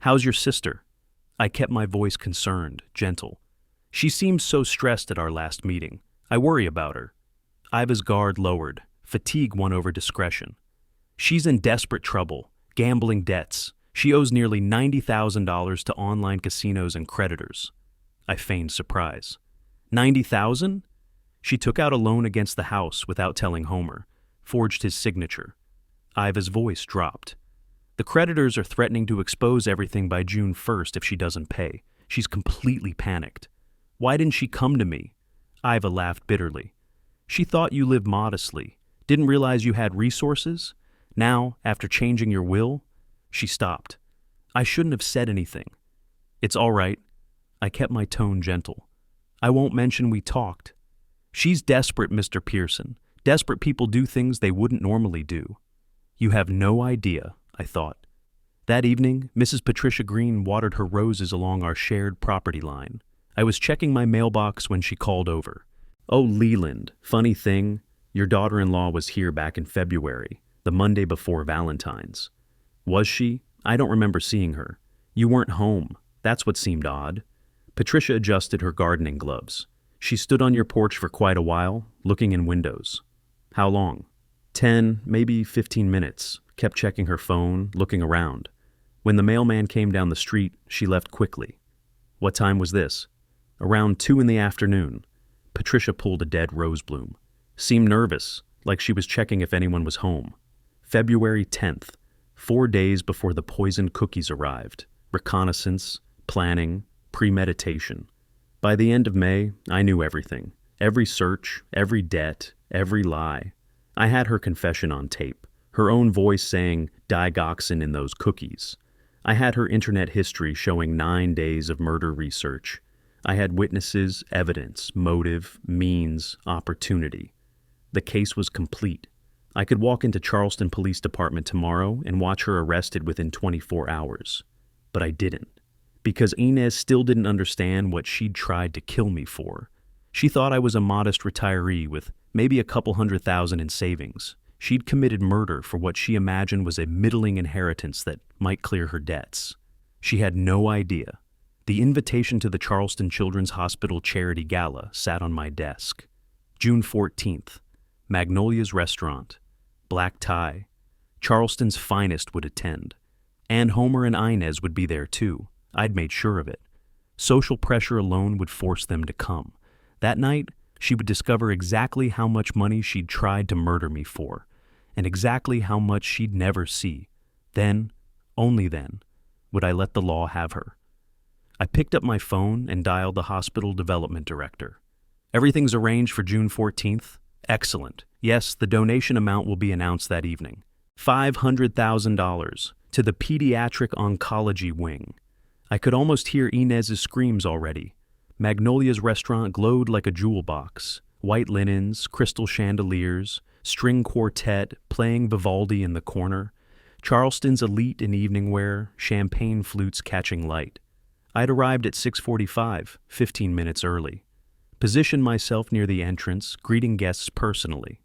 "How's your sister?" I kept my voice concerned, gentle. "She seemed so stressed at our last meeting. I worry about her." Iva's guard lowered. Fatigue won over discretion. "She's in desperate trouble. Gambling debts. She owes nearly $90,000 to online casinos and creditors." I feigned surprise. "90,000?" She took out a loan against the house without telling Homer, forged his signature. Iva's voice dropped. "The creditors are threatening to expose everything by June 1st if she doesn't pay. She's completely panicked." "Why didn't she come to me?" Iva laughed bitterly. "She thought you lived modestly. Didn't realize you had resources? Now, after changing your will?" She stopped. "I shouldn't have said anything." "It's all right." I kept my tone gentle. "I won't mention we talked." "She's desperate, Mr. Pearson. Desperate people do things they wouldn't normally do." You have no idea, I thought. That evening, Mrs. Patricia Green watered her roses along our shared property line. I was checking my mailbox when she called over. "Oh, Leland, funny thing, your daughter-in-law was here back in February, the Monday before Valentine's." "Was she? I don't remember seeing her." "You weren't home. That's what seemed odd." Patricia adjusted her gardening gloves. "She stood on your porch for quite a while, looking in windows." "How long?" 10, maybe 15 minutes. Kept checking her phone, looking around. When the mailman came down the street, she left quickly." "What time was this?" "Around 2 in the afternoon." Patricia pulled a dead rose bloom. Seemed nervous, like she was checking if anyone was home. "February 10th, 4 days before the poisoned cookies arrived. Reconnaissance, planning, premeditation. By the end of May, I knew everything. Every search, every debt, every lie. I had her confession on tape, her own voice saying digoxin in those cookies. I had her internet history showing 9 days of murder research. I had witnesses, evidence, motive, means, opportunity. The case was complete. I could walk into Charleston Police Department tomorrow and watch her arrested within 24 hours. But I didn't. Because Inez still didn't understand what she'd tried to kill me for. She thought I was a modest retiree with maybe a couple $100,000 in savings. She'd committed murder for what she imagined was a middling inheritance that might clear her debts. She had no idea. The invitation to the Charleston Children's Hospital Charity Gala sat on my desk. June 14th, Magnolia's Restaurant. Black tie. Charleston's finest would attend. And Homer and Inez would be there too. I'd made sure of it. Social pressure alone would force them to come. That night, she would discover exactly how much money she'd tried to murder me for, and exactly how much she'd never see. Then, only then, would I let the law have her. I picked up my phone and dialed the hospital development director. "Everything's arranged for June 14th? Excellent. Yes, the donation amount will be announced that evening. $500,000 to the Pediatric Oncology Wing." I could almost hear Inez's screams already. Magnolia's Restaurant glowed like a jewel box. White linens, crystal chandeliers, string quartet playing Vivaldi in the corner, Charleston's elite in evening wear, champagne flutes catching light. I'd arrived at 6:45, 15 minutes early. Positioned myself near the entrance, greeting guests personally.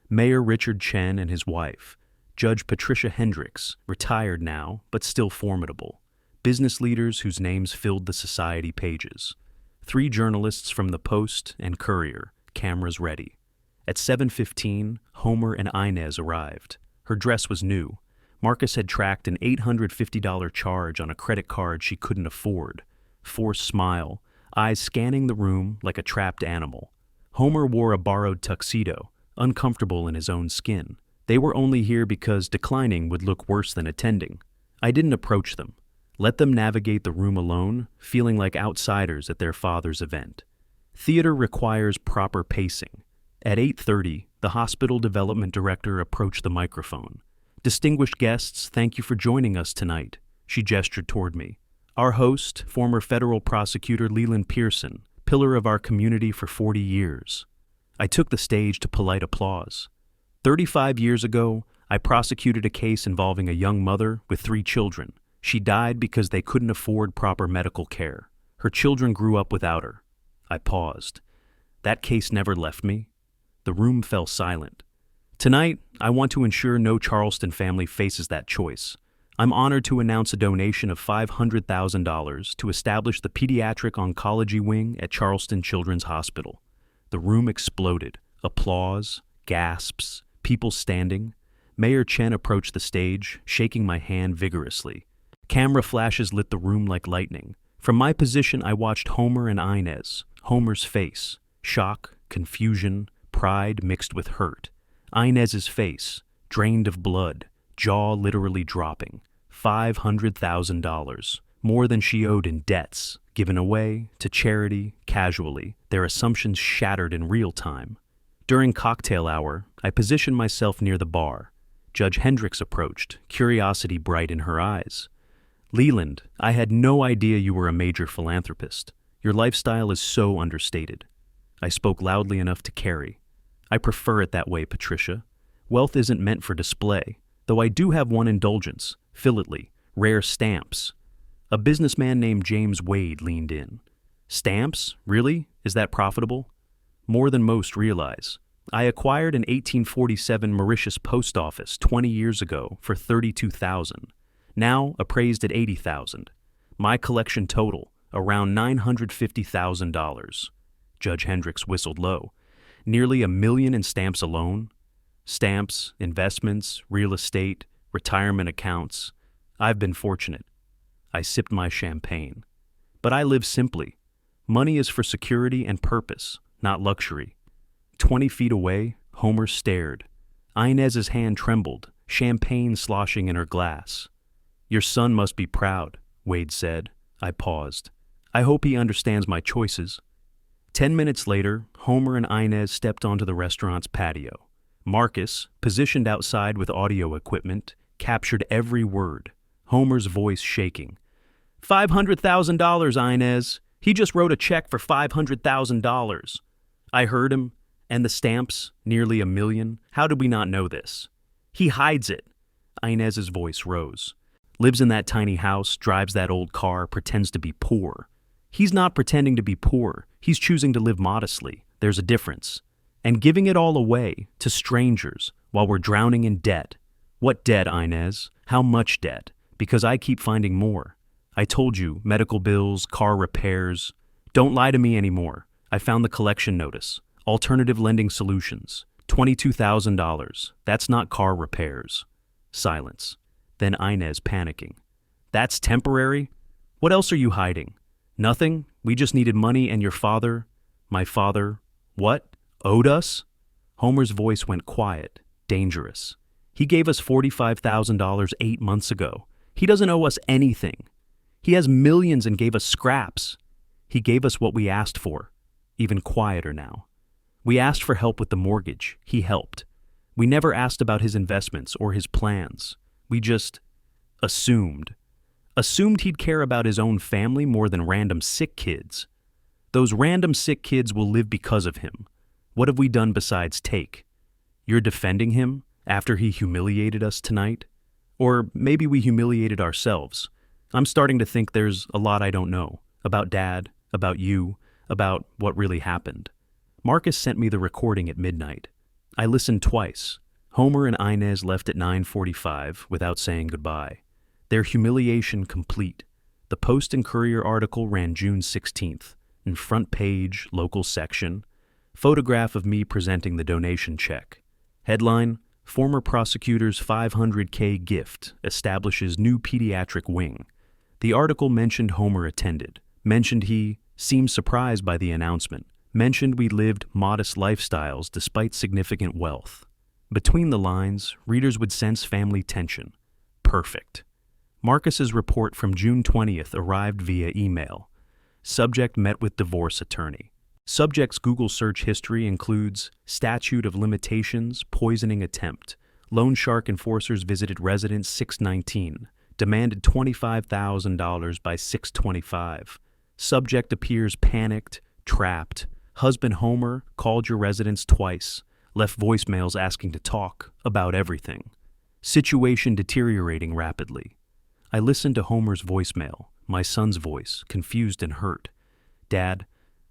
Mayor Richard Chen and his wife, Judge Patricia Hendricks, retired now, but still formidable. Business leaders whose names filled the society pages. 3 journalists from the Post and Courier, cameras ready. At 7:15, Homer and Inez arrived. Her dress was new. Marcus had tracked an $850 charge on a credit card she couldn't afford. Forced smile, eyes scanning the room like a trapped animal. Homer wore a borrowed tuxedo, uncomfortable in his own skin. They were only here because declining would look worse than attending. I didn't approach them. Let them navigate the room alone, feeling like outsiders at their father's event. Theater requires proper pacing. At 8:30, the hospital development director approached the microphone. "Distinguished guests, thank you for joining us tonight." She gestured toward me. "Our host, former federal prosecutor Leland Pearson, pillar of our community for 40 years. I took the stage to polite applause. 35 years ago, I prosecuted a case involving a young mother with 3 children. She died because they couldn't afford proper medical care. Her children grew up without her. I paused. That case never left me. The room fell silent. Tonight, I want to ensure no Charleston family faces that choice. I'm honored to announce a donation of $500,000 to establish the Pediatric Oncology Wing at Charleston Children's Hospital. The room exploded. Applause, gasps, people standing. Mayor Chen approached the stage, shaking my hand vigorously. Camera flashes lit the room like lightning. From my position, I watched Homer and Inez. Homer's face, shock, confusion, pride mixed with hurt. Inez's face, drained of blood, jaw literally dropping. $500,000, more than she owed in debts, given away, to charity, casually, their assumptions shattered in real time. During cocktail hour, I positioned myself near the bar. Judge Hendricks approached, curiosity bright in her eyes. Leland, I had no idea you were a major philanthropist. Your lifestyle is so understated. I spoke loudly enough to carry. I prefer it that way, Patricia. Wealth isn't meant for display, though I do have one indulgence, philately, rare stamps. A businessman named James Wade leaned in. Stamps? Really? Is that profitable? More than most realize. I acquired an 1847 Mauritius post office 20 years ago for $32,000, now appraised at $80,000. My collection total, around $950,000. Judge Hendricks whistled low. Nearly $1 million in stamps alone. Stamps, investments, real estate, retirement accounts. I've been fortunate. I sipped my champagne. But I live simply. Money is for security and purpose, not luxury. 20 feet away, Homer stared. Inez's hand trembled, champagne sloshing in her glass. Your son must be proud, Wade said. I paused. I hope he understands my choices. 10 minutes later, Homer and Inez stepped onto the restaurant's patio. Marcus, positioned outside with audio equipment, captured every word, Homer's voice shaking. $500,000, Inez. He just wrote a check for $500,000. I heard him. And the stamps, nearly $1 million. How did we not know this? He hides it. Inez's voice rose. Lives in that tiny house, drives that old car, pretends to be poor. He's not pretending to be poor. He's choosing to live modestly. There's a difference. And giving it all away to strangers while we're drowning in debt. What debt, Inez? How much debt? Because I keep finding more. I told you, medical bills, car repairs. Don't lie to me anymore. I found the collection notice. Alternative lending solutions. $22,000. That's not car repairs. Silence. Then Inez panicking. That's temporary? What else are you hiding? Nothing? We just needed money and your father, my father, what? Owed us? Homer's voice went quiet, dangerous. He gave us $45,000 8 months ago. He doesn't owe us anything. He has millions and gave us scraps. He gave us what we asked for. Even quieter now. We asked for help with the mortgage. He helped. We never asked about his investments or his plans. We just assumed. Assumed he'd care about his own family more than random sick kids. Those random sick kids will live because of him. What have we done besides take? You're defending him after he humiliated us tonight? Or maybe we humiliated ourselves. I'm starting to think there's a lot I don't know. About Dad, about you, about what really happened. Marcus sent me the recording at midnight. I listened twice. Homer and Inez left at 9:45 without saying goodbye. Their humiliation complete. The Post and Courier article ran June 16th. In front page, local section. Photograph of me presenting the donation check. Headline, Former Prosecutor's $500K gift establishes new pediatric wing. The article mentioned Homer attended. Mentioned he seemed surprised by the announcement. Mentioned we lived modest lifestyles despite significant wealth. Between the lines, readers would sense family tension. Perfect. Marcus's report from June 20th arrived via email. Subject met with divorce attorney. Subject's Google search history includes statute of limitations, poisoning attempt. Loan shark enforcers visited residence 619. Demanded $25,000 by 625. Subject appears panicked, trapped, Husband Homer called your residence twice, left voicemails asking to talk about everything. Situation deteriorating rapidly. I listened to Homer's voicemail, my son's voice, confused and hurt. Dad,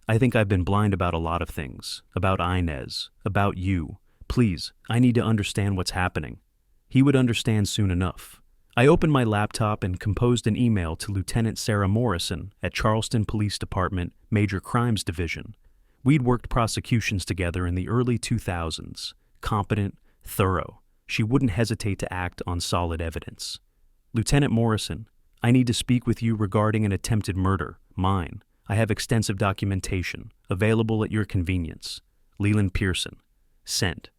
I think I've been blind about a lot of things, about Inez, about you. Please, I need to understand what's happening. He would understand soon enough. I opened my laptop and composed an email to Lieutenant Sarah Morrison at Charleston Police Department, Major Crimes Division. We'd worked prosecutions together in the early 2000s. Competent, thorough. She wouldn't hesitate to act on solid evidence. Lieutenant Morrison, I need to speak with you regarding an attempted murder, mine. I have extensive documentation, available at your convenience. Leland Pearson. Sent.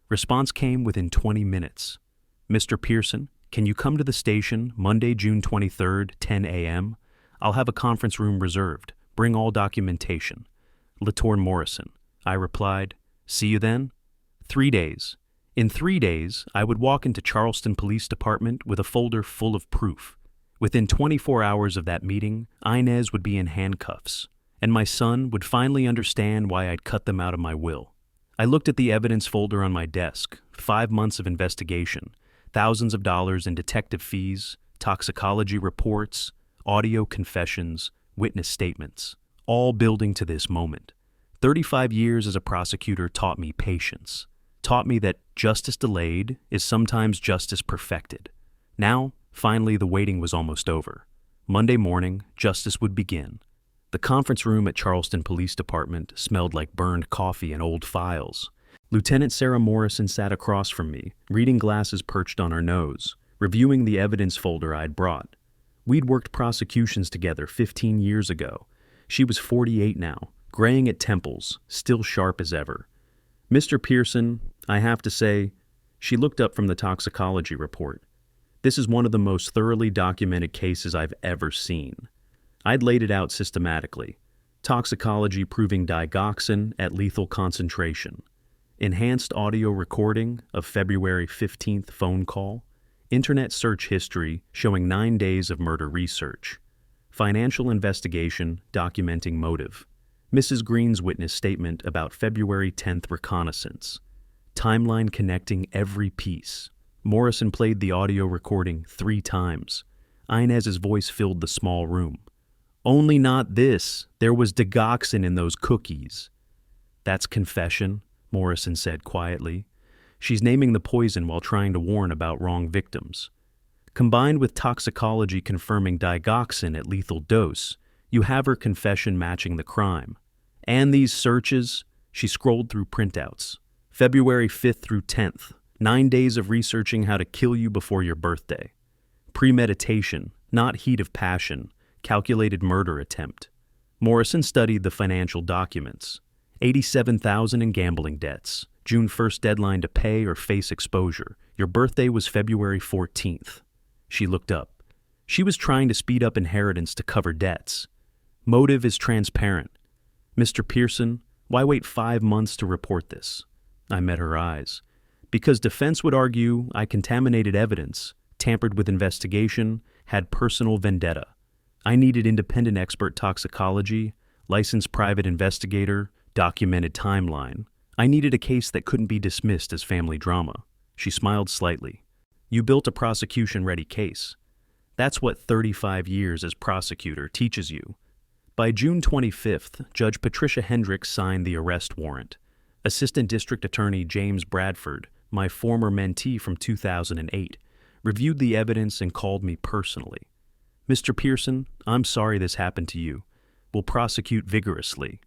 Response came within 20 minutes. Mr. Pearson, can you come to the station Monday, June 23rd, 10 a.m.? I'll have a conference room reserved. Bring all documentation. Latorne Morrison. I replied, see you then? 3 days. In 3 days, I would walk into Charleston Police Department with a folder full of proof. Within 24 hours of that meeting, Inez would be in handcuffs, and my son would finally understand why I'd cut them out of my will. I looked at the evidence folder on my desk, 5 months of investigation, thousands of dollars in detective fees, toxicology reports, audio confessions, witness statements, all building to this moment. 35 years as a prosecutor taught me patience, taught me that justice delayed is sometimes justice perfected. Now, finally, the waiting was almost over. Monday morning, justice would begin. The conference room at Charleston Police Department smelled like burned coffee and old files. Lieutenant Sarah Morrison sat across from me, reading glasses perched on her nose, reviewing the evidence folder I'd brought. We'd worked prosecutions together 15 years ago. She was 48 now, graying at temples, still sharp as ever. Mr. Pearson, I have to say, she looked up from the toxicology report. This is one of the most thoroughly documented cases I've ever seen. I'd laid it out systematically. Toxicology proving digoxin at lethal concentration. Enhanced audio recording of February 15th phone call. Internet search history showing 9 days of murder research. Financial investigation documenting motive. Mrs. Green's witness statement about February 10th reconnaissance. Timeline connecting every piece. Morrison played the audio recording 3 times. Inez's voice filled the small room. Only not this. There was digoxin in those cookies. That's confession, Morrison said quietly. She's naming the poison while trying to warn about wrong victims. Combined with toxicology confirming digoxin at lethal dose, you have her confession matching the crime. And these searches, she scrolled through printouts. February 5th through 10th. 9 days of researching how to kill you before your birthday. Premeditation, not heat of passion, calculated murder attempt. Morrison studied the financial documents. $87,000 in gambling debts. June 1st deadline to pay or face exposure. Your birthday was February 14th. She looked up. She was trying to speed up inheritance to cover debts. Motive is transparent. Mr. Pearson, why wait 5 months to report this? I met her eyes. Because defense would argue I contaminated evidence, tampered with investigation, had personal vendetta. I needed independent expert toxicology, licensed private investigator, documented timeline. I needed a case that couldn't be dismissed as family drama. She smiled slightly. You built a prosecution-ready case. That's what 35 years as prosecutor teaches you. By June 25th, Judge Patricia Hendricks signed the arrest warrant. Assistant District Attorney James Bradford, my former mentee from 2008, reviewed the evidence and called me personally. Mr. Pearson, I'm sorry this happened to you. We'll prosecute vigorously.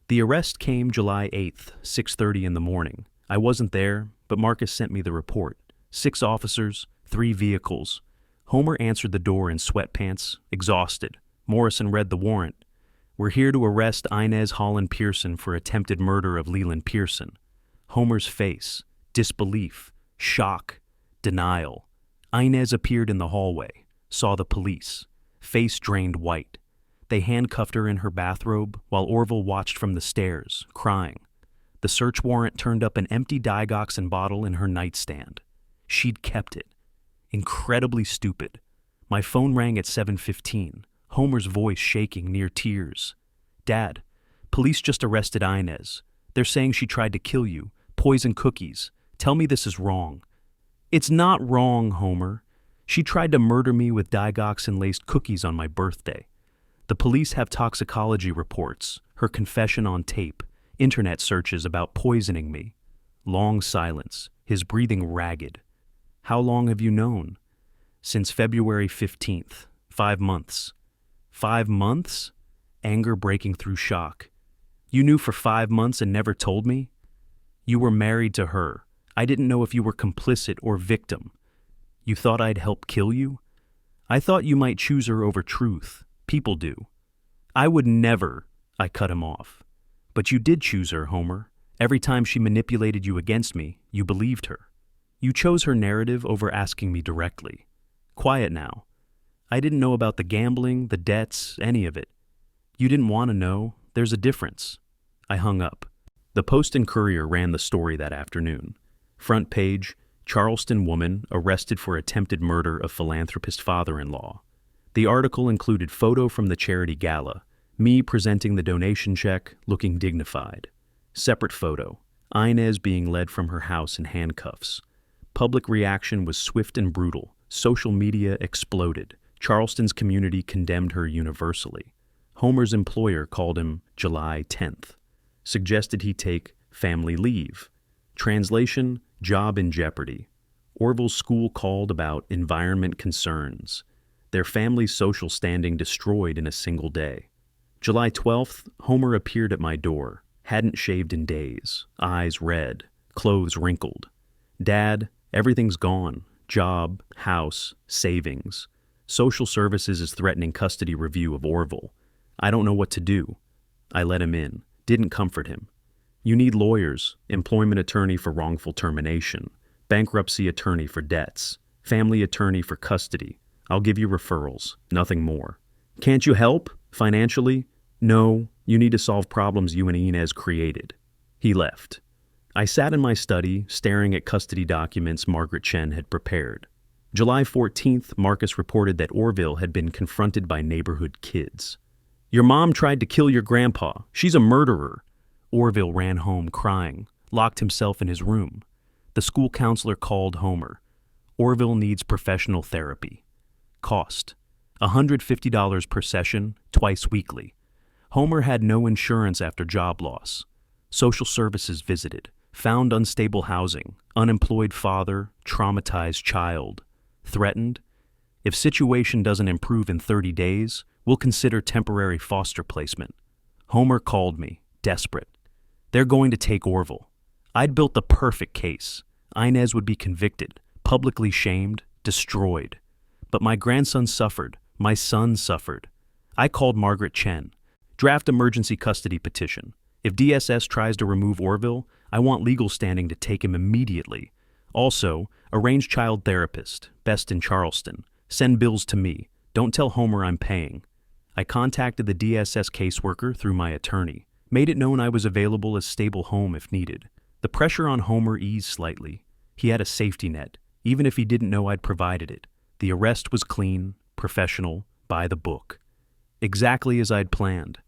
The arrest came July 8th, 6:30 in the morning. I wasn't there, but Marcus sent me the report. 6 officers, 3 vehicles. Homer answered the door in sweatpants, exhausted. Morrison read the warrant. We're here to arrest Inez Holland Pearson for attempted murder of Leland Pearson. Homer's face, disbelief, shock, denial. Inez appeared in the hallway, saw the police, face drained white. They handcuffed her in her bathrobe while Orville watched from the stairs, crying. The search warrant turned up an empty digoxin bottle in her nightstand. She'd kept it. Incredibly stupid. My phone rang at 7:15, Homer's voice shaking near tears. Dad, Police just arrested Inez. They're saying she tried to kill you. Poison cookies. Tell me this is wrong." "It's not wrong, Homer. She tried to murder me with digoxin-laced cookies on my birthday. The police have toxicology reports, her confession on tape, internet searches about poisoning me." Long silence, his breathing ragged. "How long have you known?" "Since February 15th. 5 months." 5 months? Anger breaking through shock. "You knew for 5 months and never told me?" "You were married to her. I didn't know if you were complicit or victim." "You thought I'd help kill you?" "I thought you might choose her over truth. People do." "I would never," I cut him off. "But you did choose her, Homer. Every time she manipulated you against me, you believed her. You chose her narrative over asking me directly. Quiet now. I didn't know about the gambling, the debts, any of it. You didn't want to know. There's a difference." I hung up. The Post and Courier ran the story that afternoon. Front page, Charleston woman arrested for attempted murder of philanthropist father-in-law. The article included photo from the charity gala, me presenting the donation check, looking dignified. Separate photo, Inez being led from her house in handcuffs. Public reaction was swift and brutal. Social media exploded. Charleston's community condemned her universally. Homer's employer called him July 10th. Suggested he take family leave. Translation, job in jeopardy. Orville's school called about environment concerns. Their family's social standing destroyed in a single day. July 12th, Homer appeared at my door. Hadn't shaved in days. Eyes red. Clothes wrinkled. "Dad, everything's gone. Job, house, savings. Social services is threatening custody review of Orville. I don't know what to do." I let him in. Didn't comfort him. "You need lawyers, employment attorney for wrongful termination, bankruptcy attorney for debts, family attorney for custody. I'll give you referrals, nothing more." "Can't you help? Financially?" "No, you need to solve problems you and Inez created." He left. I sat in my study, staring at custody documents Margaret Chen had prepared. July 14th, Marcus reported that Orville had been confronted by neighborhood kids. "Your mom tried to kill your grandpa. She's a murderer." Orville ran home crying, locked himself in his room. The school counselor called Homer. "Orville needs professional therapy." Cost: $150 per session, twice weekly. Homer had no insurance after job loss. Social services visited. Found unstable housing, unemployed father, traumatized child. Threatened? "If situation doesn't improve in 30 days, we'll consider temporary foster placement." Homer called me, desperate. "They're going to take Orville." I'd built the perfect case. Inez would be convicted, publicly shamed, destroyed. But my grandson suffered. My son suffered. I called Margaret Chen. "Draft emergency custody petition. If DSS tries to remove Orville, I want legal standing to take him immediately. Also, arrange child therapist, best in Charleston. Send bills to me. Don't tell Homer I'm paying." I contacted the DSS caseworker through my attorney. Made it known I was available as stable home if needed. The pressure on Homer eased slightly. He had a safety net, even if he didn't know I'd provided it. The arrest was clean, professional, by the book. Exactly as I'd planned.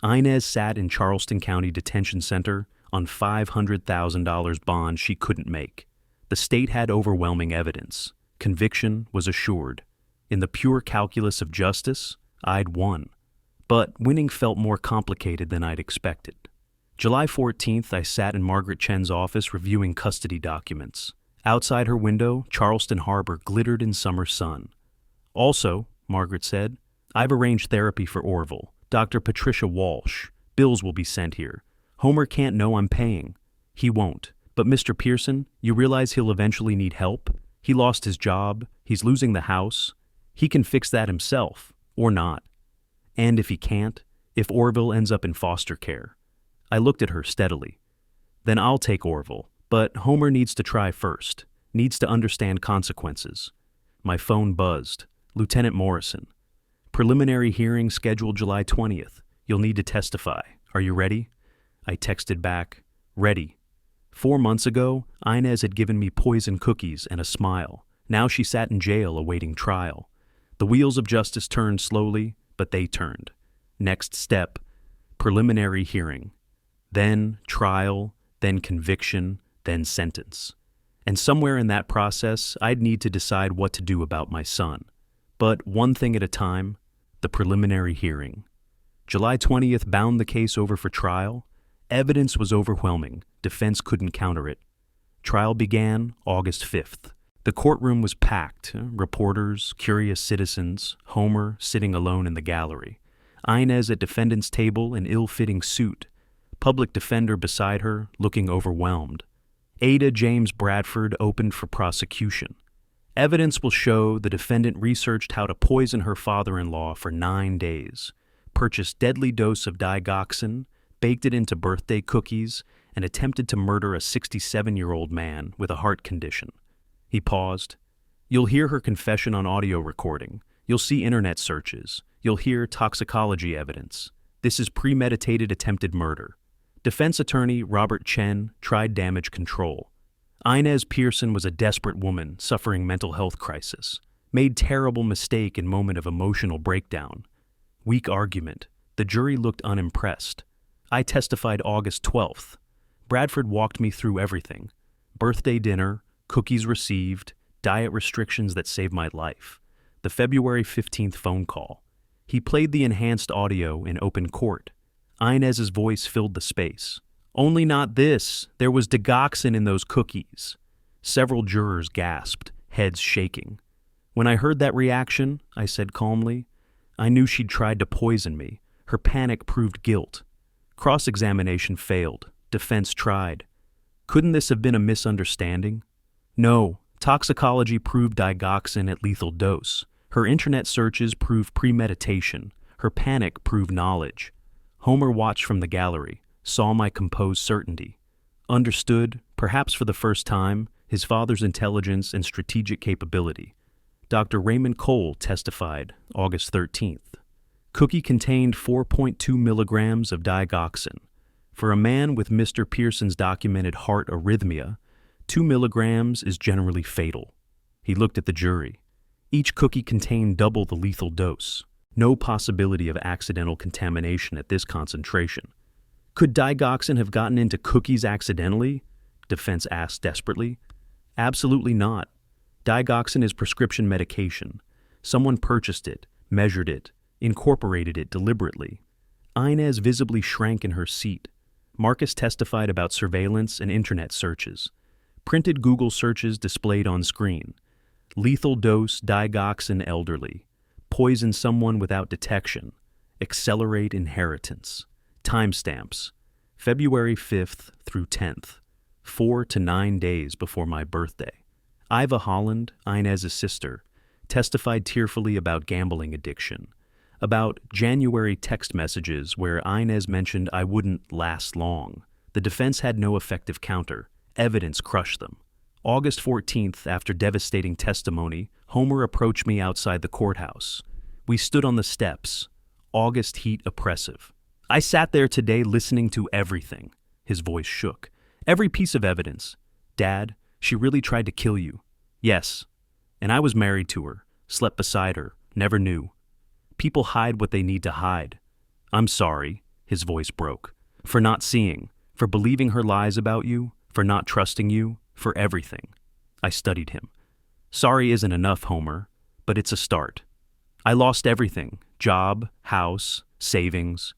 Inez sat in Charleston County Detention Center on $500,000 bond she couldn't make. The state had overwhelming evidence. Conviction was assured. In the pure calculus of justice, I'd won. But winning felt more complicated than I'd expected. July 14th, I sat in Margaret Chen's office reviewing custody documents. Outside her window, Charleston Harbor glittered in summer sun. "Also," Margaret said, "I've arranged therapy for Orville. Dr. Patricia Walsh. Bills will be sent here. Homer can't know I'm paying." "He won't. But Mr. Pearson, you realize he'll eventually need help? He lost his job. He's losing the house. He can fix that himself. Or not. And if he can't, if Orville ends up in foster care." I looked at her steadily. "Then I'll take Orville. But Homer needs to try first. Needs to understand consequences." My phone buzzed. "Lieutenant Morrison. Preliminary hearing scheduled July 20th. You'll need to testify. Are you ready?" I texted back, "Ready." 4 months ago, Inez had given me poison cookies and a smile. Now she sat in jail awaiting trial. The wheels of justice turned slowly, but they turned. Next step, Preliminary hearing. Then trial, then conviction, then sentence. And somewhere in that process, I'd need to decide what to do about my son. But one thing at a time, the preliminary hearing. July 20th bound the case over for trial. Evidence was overwhelming. Defense couldn't counter it. Trial began August 5th. The courtroom was packed. Reporters, curious citizens, Homer sitting alone in the gallery. Inez at defendant's table in ill-fitting suit. Public defender beside her, looking overwhelmed. Ada James Bradford opened for prosecution. Evidence will show the defendant researched how to poison her father-in-law for 9 days, purchased deadly dose of digoxin, baked it into birthday cookies, and attempted to murder a 67-year-old man with a heart condition. He paused. You'll hear her confession on audio recording. You'll see internet searches. You'll hear toxicology evidence. This is premeditated attempted murder. Defense attorney Robert Chen tried damage control. Inez Pearson was a desperate woman suffering mental health crisis. Made terrible mistake in moment of emotional breakdown. Weak argument. The jury looked unimpressed. I testified August 12th. Bradford walked me through everything. Birthday dinner, cookies received, diet restrictions that saved my life. The February 15th phone call. He played the enhanced audio in open court. Inez's voice filled the space. Only not this. There was digoxin in those cookies. Several jurors gasped, heads shaking. When I heard that reaction, I said calmly, I knew she'd tried to poison me. Her panic proved guilt. Cross-examination failed. Defense tried. Couldn't this have been a misunderstanding? No. Toxicology proved digoxin at lethal dose. Her internet searches proved premeditation. Her panic proved knowledge. Homer watched from the gallery, saw my composed certainty. Understood, perhaps for the first time, his father's intelligence and strategic capability. Dr. Raymond Cole testified August 13th. Cookie contained 4.2 milligrams of digoxin. For a man with Mr. Pearson's documented heart arrhythmia, 2 milligrams is generally fatal. He looked at the jury. Each cookie contained double the lethal dose. No possibility of accidental contamination at this concentration. Could digoxin have gotten into cookies accidentally? Defense asked desperately. Absolutely not. Digoxin is prescription medication. Someone purchased it, measured it, incorporated it deliberately. Inez visibly shrank in her seat. Marcus testified about surveillance and internet searches. Printed Google searches displayed on screen. Lethal dose digoxin elderly. Poison someone without detection. Accelerate inheritance. Timestamps. February 5th through 10th. 4 to 9 days before my birthday. Iva Holland, Inez's sister, testified tearfully about gambling addiction. About January text messages where Inez mentioned I wouldn't last long. The defense had no effective counter. Evidence crushed them. August 14th, after devastating testimony, Homer approached me outside the courthouse. We stood on the steps. August heat oppressive. I sat there today listening to everything. His voice shook. Every piece of evidence. Dad, she really tried to kill you. Yes. And I was married to her, slept beside her, never knew. People hide what they need to hide. I'm sorry, his voice broke, for not seeing, for believing her lies about you, for not trusting you, for everything. I studied him. Sorry isn't enough, Homer, but it's a start. I lost everything, job, house, savings.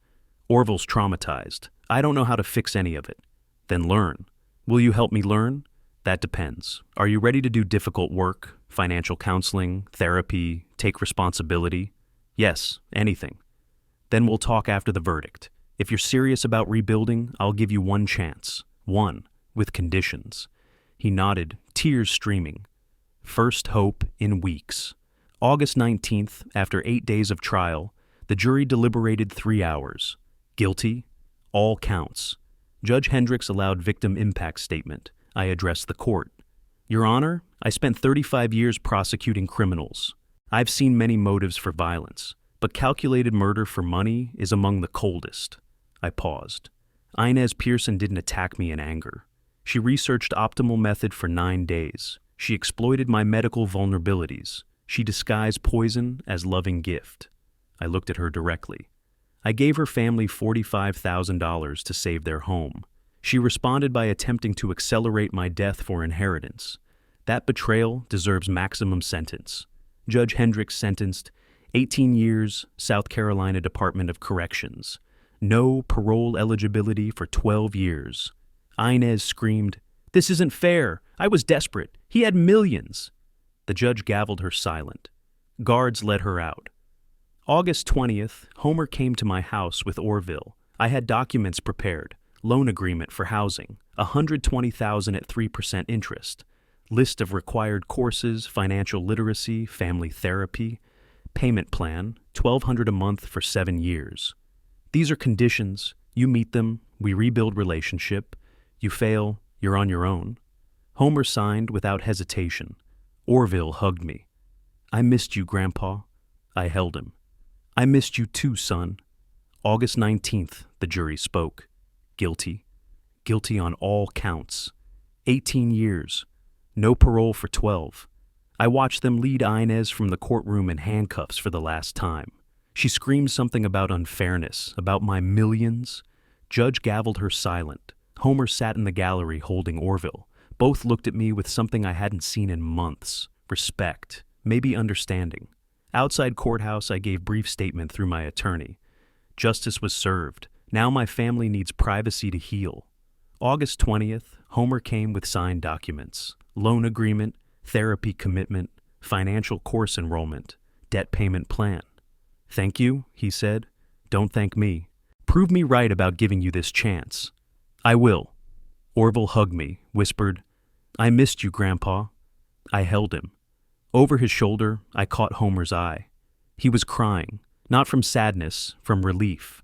Orville's traumatized. I don't know how to fix any of it. Then learn. Will you help me learn? That depends. Are you ready to do difficult work, financial counseling, therapy, take responsibility? Yes, anything. Then we'll talk after the verdict. If you're serious about rebuilding, I'll give you one chance. One, with conditions. He nodded, tears streaming. First hope in weeks. August 19th, after 8 days of trial, the jury deliberated 3 hours. Guilty? All counts. Judge Hendricks allowed victim impact statement. I addressed the court. Your Honor, I spent 35 years prosecuting criminals. I've seen many motives for violence, but calculated murder for money is among the coldest. I paused. Inez Pearson didn't attack me in anger. She researched optimal method for 9 days. She exploited my medical vulnerabilities. She disguised poison as loving gift. I looked at her directly. I gave her family $45,000 to save their home. She responded by attempting to accelerate my death for inheritance. That betrayal deserves maximum sentence. Judge Hendricks sentenced 18 years, South Carolina Department of Corrections. No parole eligibility for 12 years. Inez screamed, "This isn't fair. I was desperate. He had millions." The judge gavelled her silent. Guards led her out. August 20th, Homer came to my house with Orville. I had documents prepared, loan agreement for housing, $120,000 at 3% interest, list of required courses, financial literacy, family therapy, payment plan, $1,200 a month for 7 years. These are conditions. You meet them, we rebuild relationship. You fail, you're on your own. Homer signed without hesitation. Orville hugged me. "I missed you, Grandpa." I held him. "I missed you too, son." August 19th, the jury spoke. Guilty. Guilty on all counts. 18 years. No parole for 12. I watched them lead Inez from the courtroom in handcuffs for the last time. She screamed something about unfairness, about my millions. Judge gavelled her silent. Homer sat in the gallery holding Orville. Both looked at me with something I hadn't seen in months. Respect, maybe understanding. Outside courthouse, I gave brief statement through my attorney. Justice was served. Now my family needs privacy to heal. August 20th, Homer came with signed documents. Loan agreement, therapy commitment, financial course enrollment, debt payment plan. "Thank you," he said. "Don't thank me. Prove me right about giving you this chance." "I will." Orville hugged me, whispered, "I missed you, Grandpa." I held him. Over his shoulder, I caught Homer's eye. He was crying, not from sadness, from relief,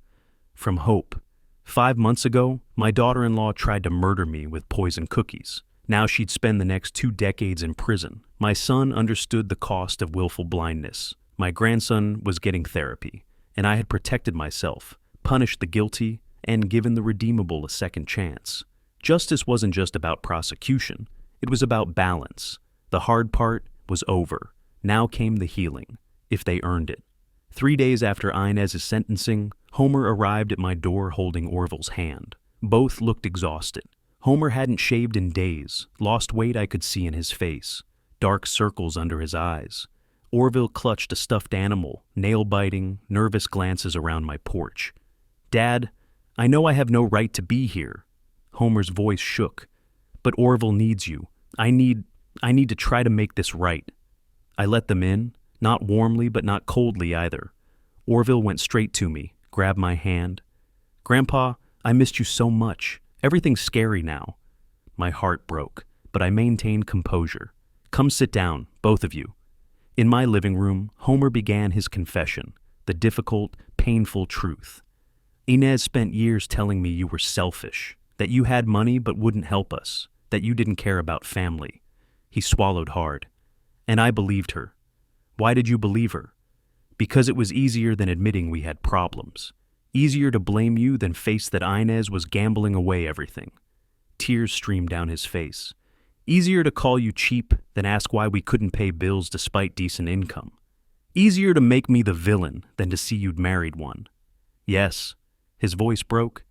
from hope. 5 months ago, my daughter-in-law tried to murder me with poison cookies. Now she'd spend the next 2 decades in prison. My son understood the cost of willful blindness. My grandson was getting therapy, and I had protected myself, punished the guilty, and given the redeemable a second chance. Justice wasn't just about prosecution. It was about balance. The hard part was over. Now came the healing, if they earned it. 3 days after Inez's sentencing, Homer arrived at my door holding Orville's hand. Both looked exhausted. Homer hadn't shaved in days, lost weight I could see in his face, dark circles under his eyes. Orville clutched a stuffed animal, nail-biting, nervous glances around my porch. "Dad, I know I have no right to be here." Homer's voice shook. "But Orville needs you. I need to try to make this right." I let them in, not warmly but not coldly either. Orville went straight to me, grabbed my hand. "Grandpa, I missed you so much. Everything's scary now." My heart broke, but I maintained composure. "Come sit down, both of you." In my living room, Homer began his confession, the difficult, painful truth. "Inez spent years telling me you were selfish, that you had money but wouldn't help us, that you didn't care about family." He swallowed hard. "And I believed her." "Why did you believe her?" "Because it was easier than admitting we had problems. Easier to blame you than face that Inez was gambling away everything." Tears streamed down his face. "Easier to call you cheap than ask why we couldn't pay bills despite decent income. Easier to make me the villain than to see you'd married one." "Yes." His voice broke.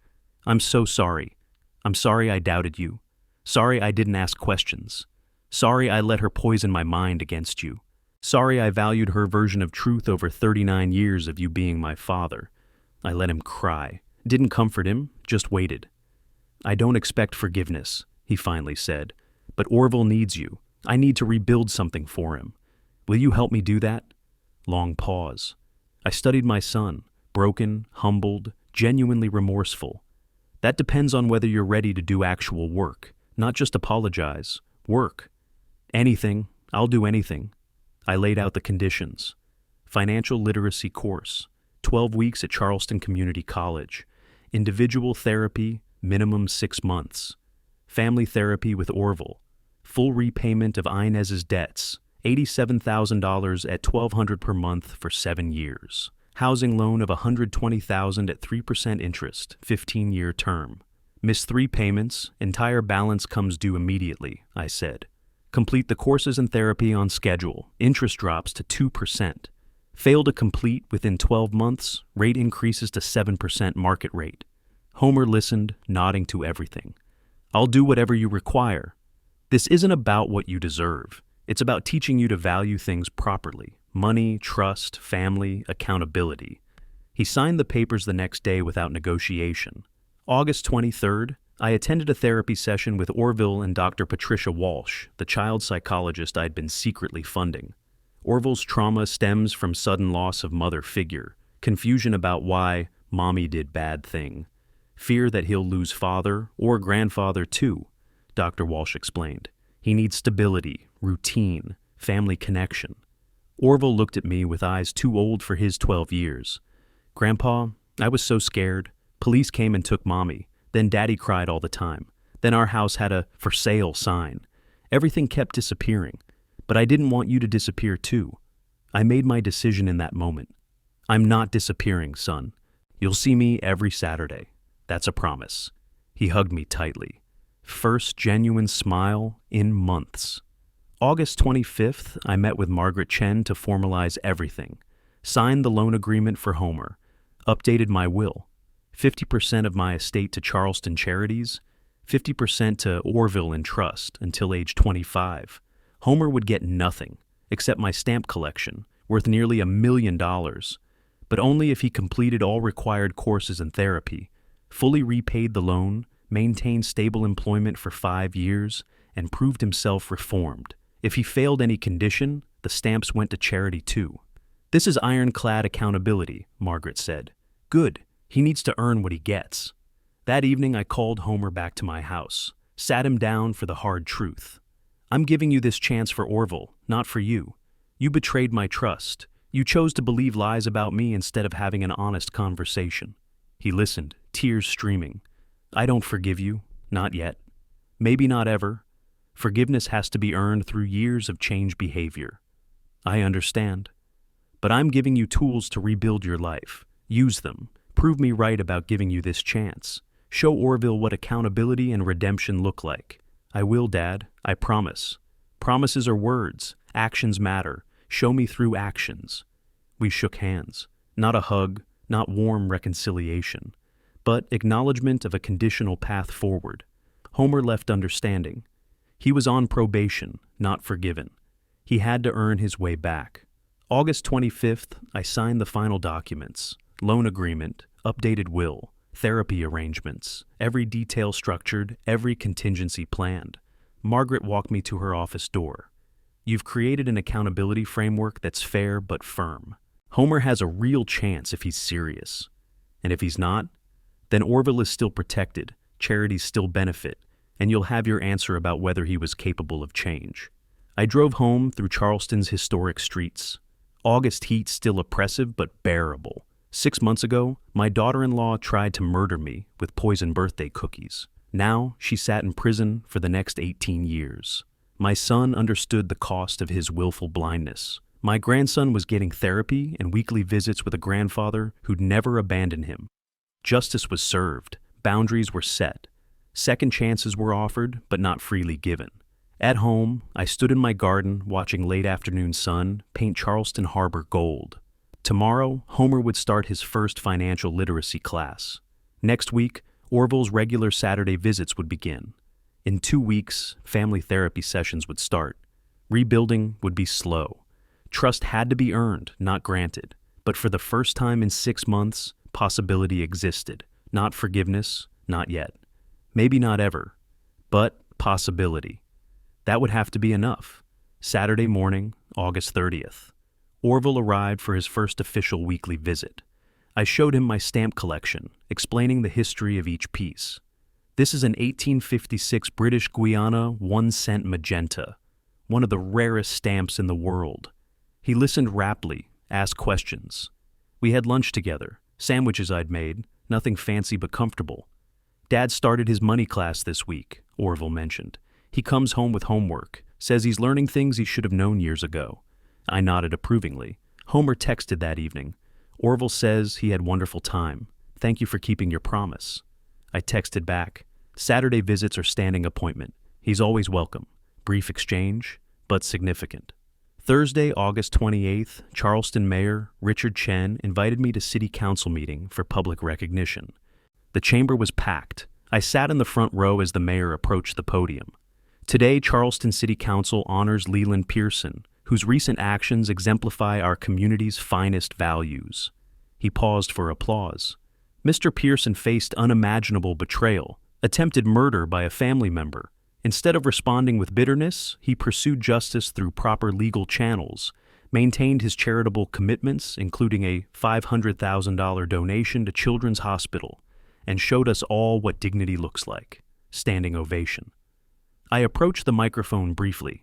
"I'm so sorry. I'm sorry I doubted you. Sorry I didn't ask questions. Sorry I let her poison my mind against you. Sorry I valued her version of truth over 39 years of you being my father." I let him cry. Didn't comfort him, just waited. "I don't expect forgiveness," he finally said. "But Orville needs you. I need to rebuild something for him. Will you help me do that?" Long pause. I studied my son, broken, humbled, genuinely remorseful. "That depends on whether you're ready to do actual work, not just apologize. Work. Anything. I'll do anything." I laid out the conditions. Financial literacy course, 12 weeks at Charleston Community College. Individual therapy, minimum 6 months. Family therapy with Orville. Full repayment of Inez's debts, $87,000 at $1,200 per month for 7 years. Housing loan of $120,000 at 3% interest, 15-year term. Miss 3 payments, entire balance comes due immediately, I said. Complete the courses and therapy on schedule, interest drops to 2%. Fail to complete within 12 months, rate increases to 7% market rate. Homer listened, nodding to everything. I'll do whatever you require. This isn't about what you deserve. It's about teaching you to value things properly. Money, trust, family, accountability. He signed the papers the next day without negotiation. August 23rd, I attended a therapy session with Orville and Dr. Patricia Walsh, the child psychologist I'd been secretly funding. Orville's trauma stems from sudden loss of mother figure, confusion about why mommy did bad thing, fear that he'll lose father or grandfather too, Dr. Walsh explained. He needs stability, routine, family connection. Orville looked at me with eyes too old for his 12 years. Grandpa, I was so scared. Police came and took mommy. Then Daddy cried all the time. Then our house had a for sale sign. Everything kept disappearing. But I didn't want you to disappear too. I made my decision in that moment. I'm not disappearing, son. You'll see me every Saturday. That's a promise. He hugged me tightly. First genuine smile in months. August 25th, I met with Margaret Chen to formalize everything. Signed the loan agreement for Homer. Updated my will. 50% of my estate to Charleston Charities. 50% to Orville in trust until age 25. Homer would get nothing, except my stamp collection, worth nearly $1 million, but only if he completed all required courses in therapy, fully repaid the loan, maintained stable employment for 5 years, and proved himself reformed. If he failed any condition, the stamps went to charity too. This is ironclad accountability, Margaret said. Good, he needs to earn what he gets. That evening I called Homer back to my house, sat him down for the hard truth. I'm giving you this chance for Orville, not for you. You betrayed my trust. You chose to believe lies about me instead of having an honest conversation. He listened, tears streaming. I don't forgive you, not yet. Maybe not ever. Forgiveness has to be earned through years of changed behavior. I understand. But I'm giving you tools to rebuild your life. Use them. Prove me right about giving you this chance. Show Orville what accountability and redemption look like. I will, Dad. I promise. Promises are words. Actions matter. Show me through actions. We shook hands. Not a hug, not warm reconciliation, but acknowledgement of a conditional path forward. Homer left understanding. He was on probation, not forgiven. He had to earn his way back. August 25th, I signed the final documents. Loan agreement, updated will, therapy arrangements, every detail structured, every contingency planned. Margaret walked me to her office door. You've created an accountability framework that's fair but firm. Homer has a real chance if he's serious. And if he's not, then Orville is still protected, charities still benefit, and you'll have your answer about whether he was capable of change. I drove home through Charleston's historic streets. August heat still oppressive but bearable. 6 months ago, my daughter-in-law tried to murder me with poison birthday cookies. Now, she sat in prison for the next 18 years. My son understood the cost of his willful blindness. My grandson was getting therapy and weekly visits with a grandfather who'd never abandoned him. Justice was served. Boundaries were set. Second chances were offered, but not freely given. At home, I stood in my garden watching late afternoon sun paint Charleston Harbor gold. Tomorrow, Homer would start his first financial literacy class. Next week, Orville's regular Saturday visits would begin. In 2 weeks, family therapy sessions would start. Rebuilding would be slow. Trust had to be earned, not granted. But for the first time in 6 months, possibility existed. Not forgiveness, not yet. Maybe not ever. But possibility. That would have to be enough. Saturday morning, August 30th. Orville arrived for his first official weekly visit. I showed him my stamp collection, explaining the history of each piece. This is an 1856 British Guiana 1-cent magenta, one of the rarest stamps in the world. He listened raptly, asked questions. We had lunch together, sandwiches I'd made, nothing fancy but comfortable. Dad started his money class this week, Orville mentioned. He comes home with homework, says he's learning things he should have known years ago. I nodded approvingly. Homer texted that evening. Orville says he had wonderful time. Thank you for keeping your promise. I texted back. Saturday visits are standing appointment. He's always welcome. Brief exchange, but significant. Thursday, August 28th, Charleston Mayor Richard Chen invited me to City Council meeting for public recognition. The chamber was packed. I sat in the front row as the mayor approached the podium. Today, Charleston City Council honors Leland Pearson, whose recent actions exemplify our community's finest values. He paused for applause. Mr. Pearson faced unimaginable betrayal, attempted murder by a family member. Instead of responding with bitterness, he pursued justice through proper legal channels, maintained his charitable commitments, including a $500,000 donation to Children's Hospital, and showed us all what dignity looks like. Standing ovation. I approached the microphone briefly.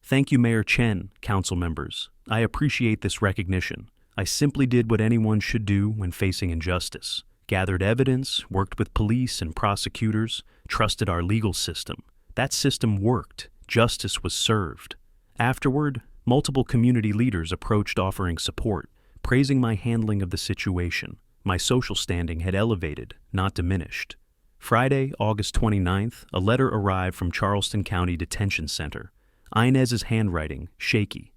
Thank you, Mayor Chen, council members. I appreciate this recognition. I simply did what anyone should do when facing injustice. Gathered evidence, worked with police and prosecutors, trusted our legal system. That system worked. Justice was served. Afterward, multiple community leaders approached offering support, praising my handling of the situation. My social standing had elevated, not diminished. Friday, August 29th, a letter arrived from Charleston County Detention Center. Inez's handwriting, shaky.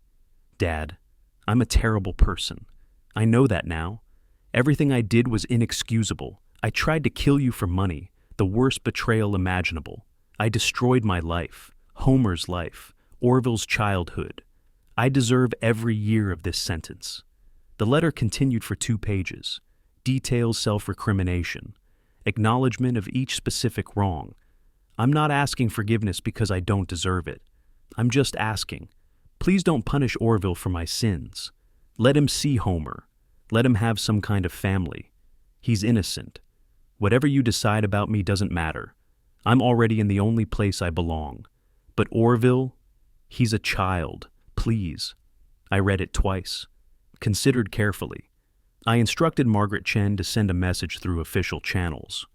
Dad, I'm a terrible person. I know that now. Everything I did was inexcusable. I tried to kill you for money, the worst betrayal imaginable. I destroyed my life, Homer's life, Orville's childhood. I deserve every year of this sentence. The letter continued for 2 pages. Details self-recrimination. Acknowledgement of each specific wrong. I'm not asking forgiveness because I don't deserve it. I'm just asking, please don't punish Orville for my sins. Let him see Homer. Let him have some kind of family. He's innocent. Whatever you decide about me doesn't matter. I'm already in the only place I belong. But Orville, he's a child. Please. I read it twice. Considered carefully. I instructed Margaret Chen to send a message through official channels.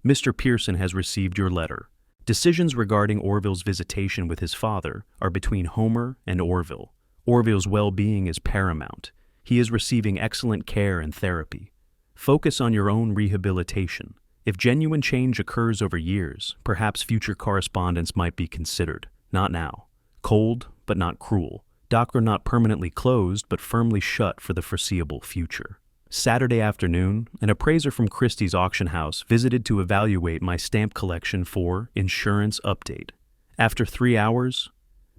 Mr. Pearson has received your letter. Decisions regarding Orville's visitation with his father are between Homer and Orville. Orville's well-being is paramount. He is receiving excellent care and therapy. Focus on your own rehabilitation. If genuine change occurs over years, perhaps future correspondence might be considered. Not now. Cold, but not cruel. Docker not permanently closed, but firmly shut for the foreseeable future. Saturday afternoon, an appraiser from Christie's auction house visited to evaluate my stamp collection for insurance update. After 3 hours,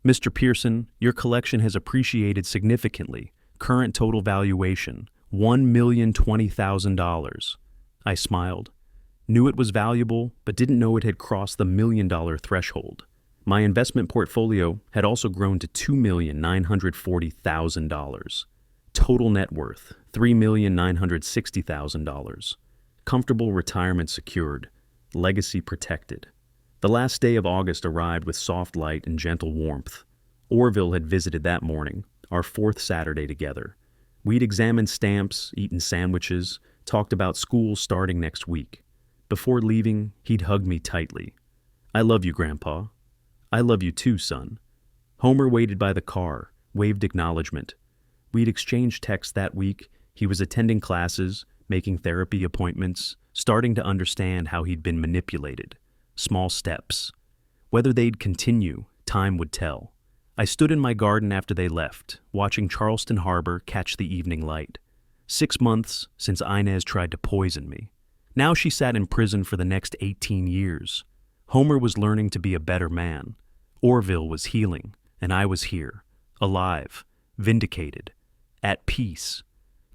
Mr. Pearson, your collection has appreciated significantly. Current total valuation, $1,020,000. I smiled. Knew it was valuable, but didn't know it had crossed the $1 million threshold. My investment portfolio had also grown to $2,940,000. Total net worth, $3,960,000. Comfortable retirement secured. Legacy protected. The last day of August arrived with soft light and gentle warmth. Orville had visited that morning, our 4th Saturday together. We'd examined stamps, eaten sandwiches, talked about school starting next week. Before leaving, he'd hugged me tightly. I love you, Grandpa. I love you too, son. Homer waited by the car, waved acknowledgement. We'd exchanged texts that week. He was attending classes, making therapy appointments, starting to understand how he'd been manipulated. Small steps. Whether they'd continue, time would tell. I stood in my garden after they left, watching Charleston Harbor catch the evening light. 6 months since Inez tried to poison me. Now she sat in prison for the next 18 years. Homer was learning to be a better man. Orville was healing, and I was here, alive, vindicated, at peace.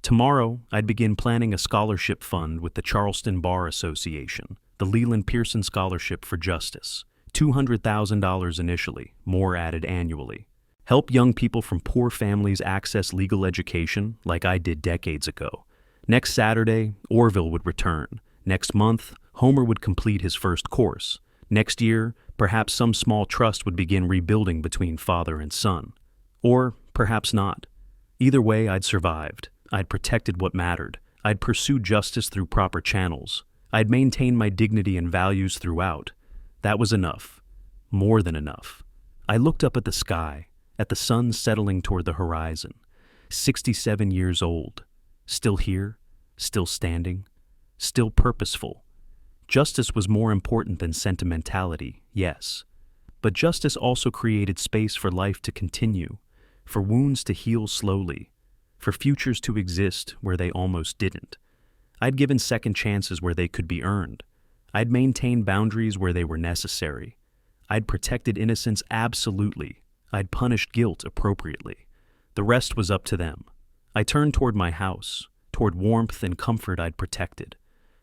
Tomorrow, I'd begin planning a scholarship fund with the Charleston Bar Association, the Leland Pearson Scholarship for Justice. $200,000 initially, more added annually. Help young people from poor families access legal education like I did decades ago. Next Saturday, Orville would return. Next month, Homer would complete his first course. Next year, perhaps some small trust would begin rebuilding between father and son. Or perhaps not. Either way, I'd survived. I'd protected what mattered. I'd pursued justice through proper channels. I'd maintained my dignity and values throughout. That was enough. More than enough. I looked up at the sky, at the sun settling toward the horizon. 67 years old. Still here, still standing, still purposeful. Justice was more important than sentimentality, yes. But justice also created space for life to continue. for wounds to heal slowly, for futures to exist where they almost didn't. I'd given second chances where they could be earned. I'd maintained boundaries where they were necessary. I'd protected innocence absolutely. I'd punished guilt appropriately. The rest was up to them. I turned toward my house, toward warmth and comfort I'd protected.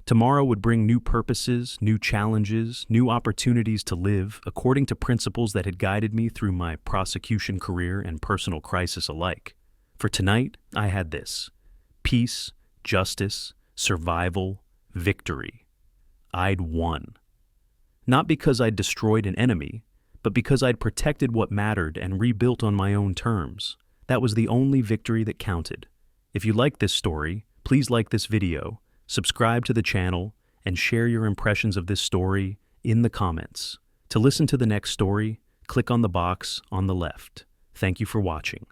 Tomorrow would bring new purposes, new challenges, new opportunities to live according to principles that had guided me through my prosecution career and personal crisis alike. For tonight, I had this: peace, justice, survival, victory. I'd won. Not because I'd destroyed an enemy, but because I'd protected what mattered and rebuilt on my own terms. That was the only victory that counted. If you like this story, please like this video, subscribe to the channel, and share your impressions of this story in the comments. To listen to the next story, click on the box on the left. Thank you for watching.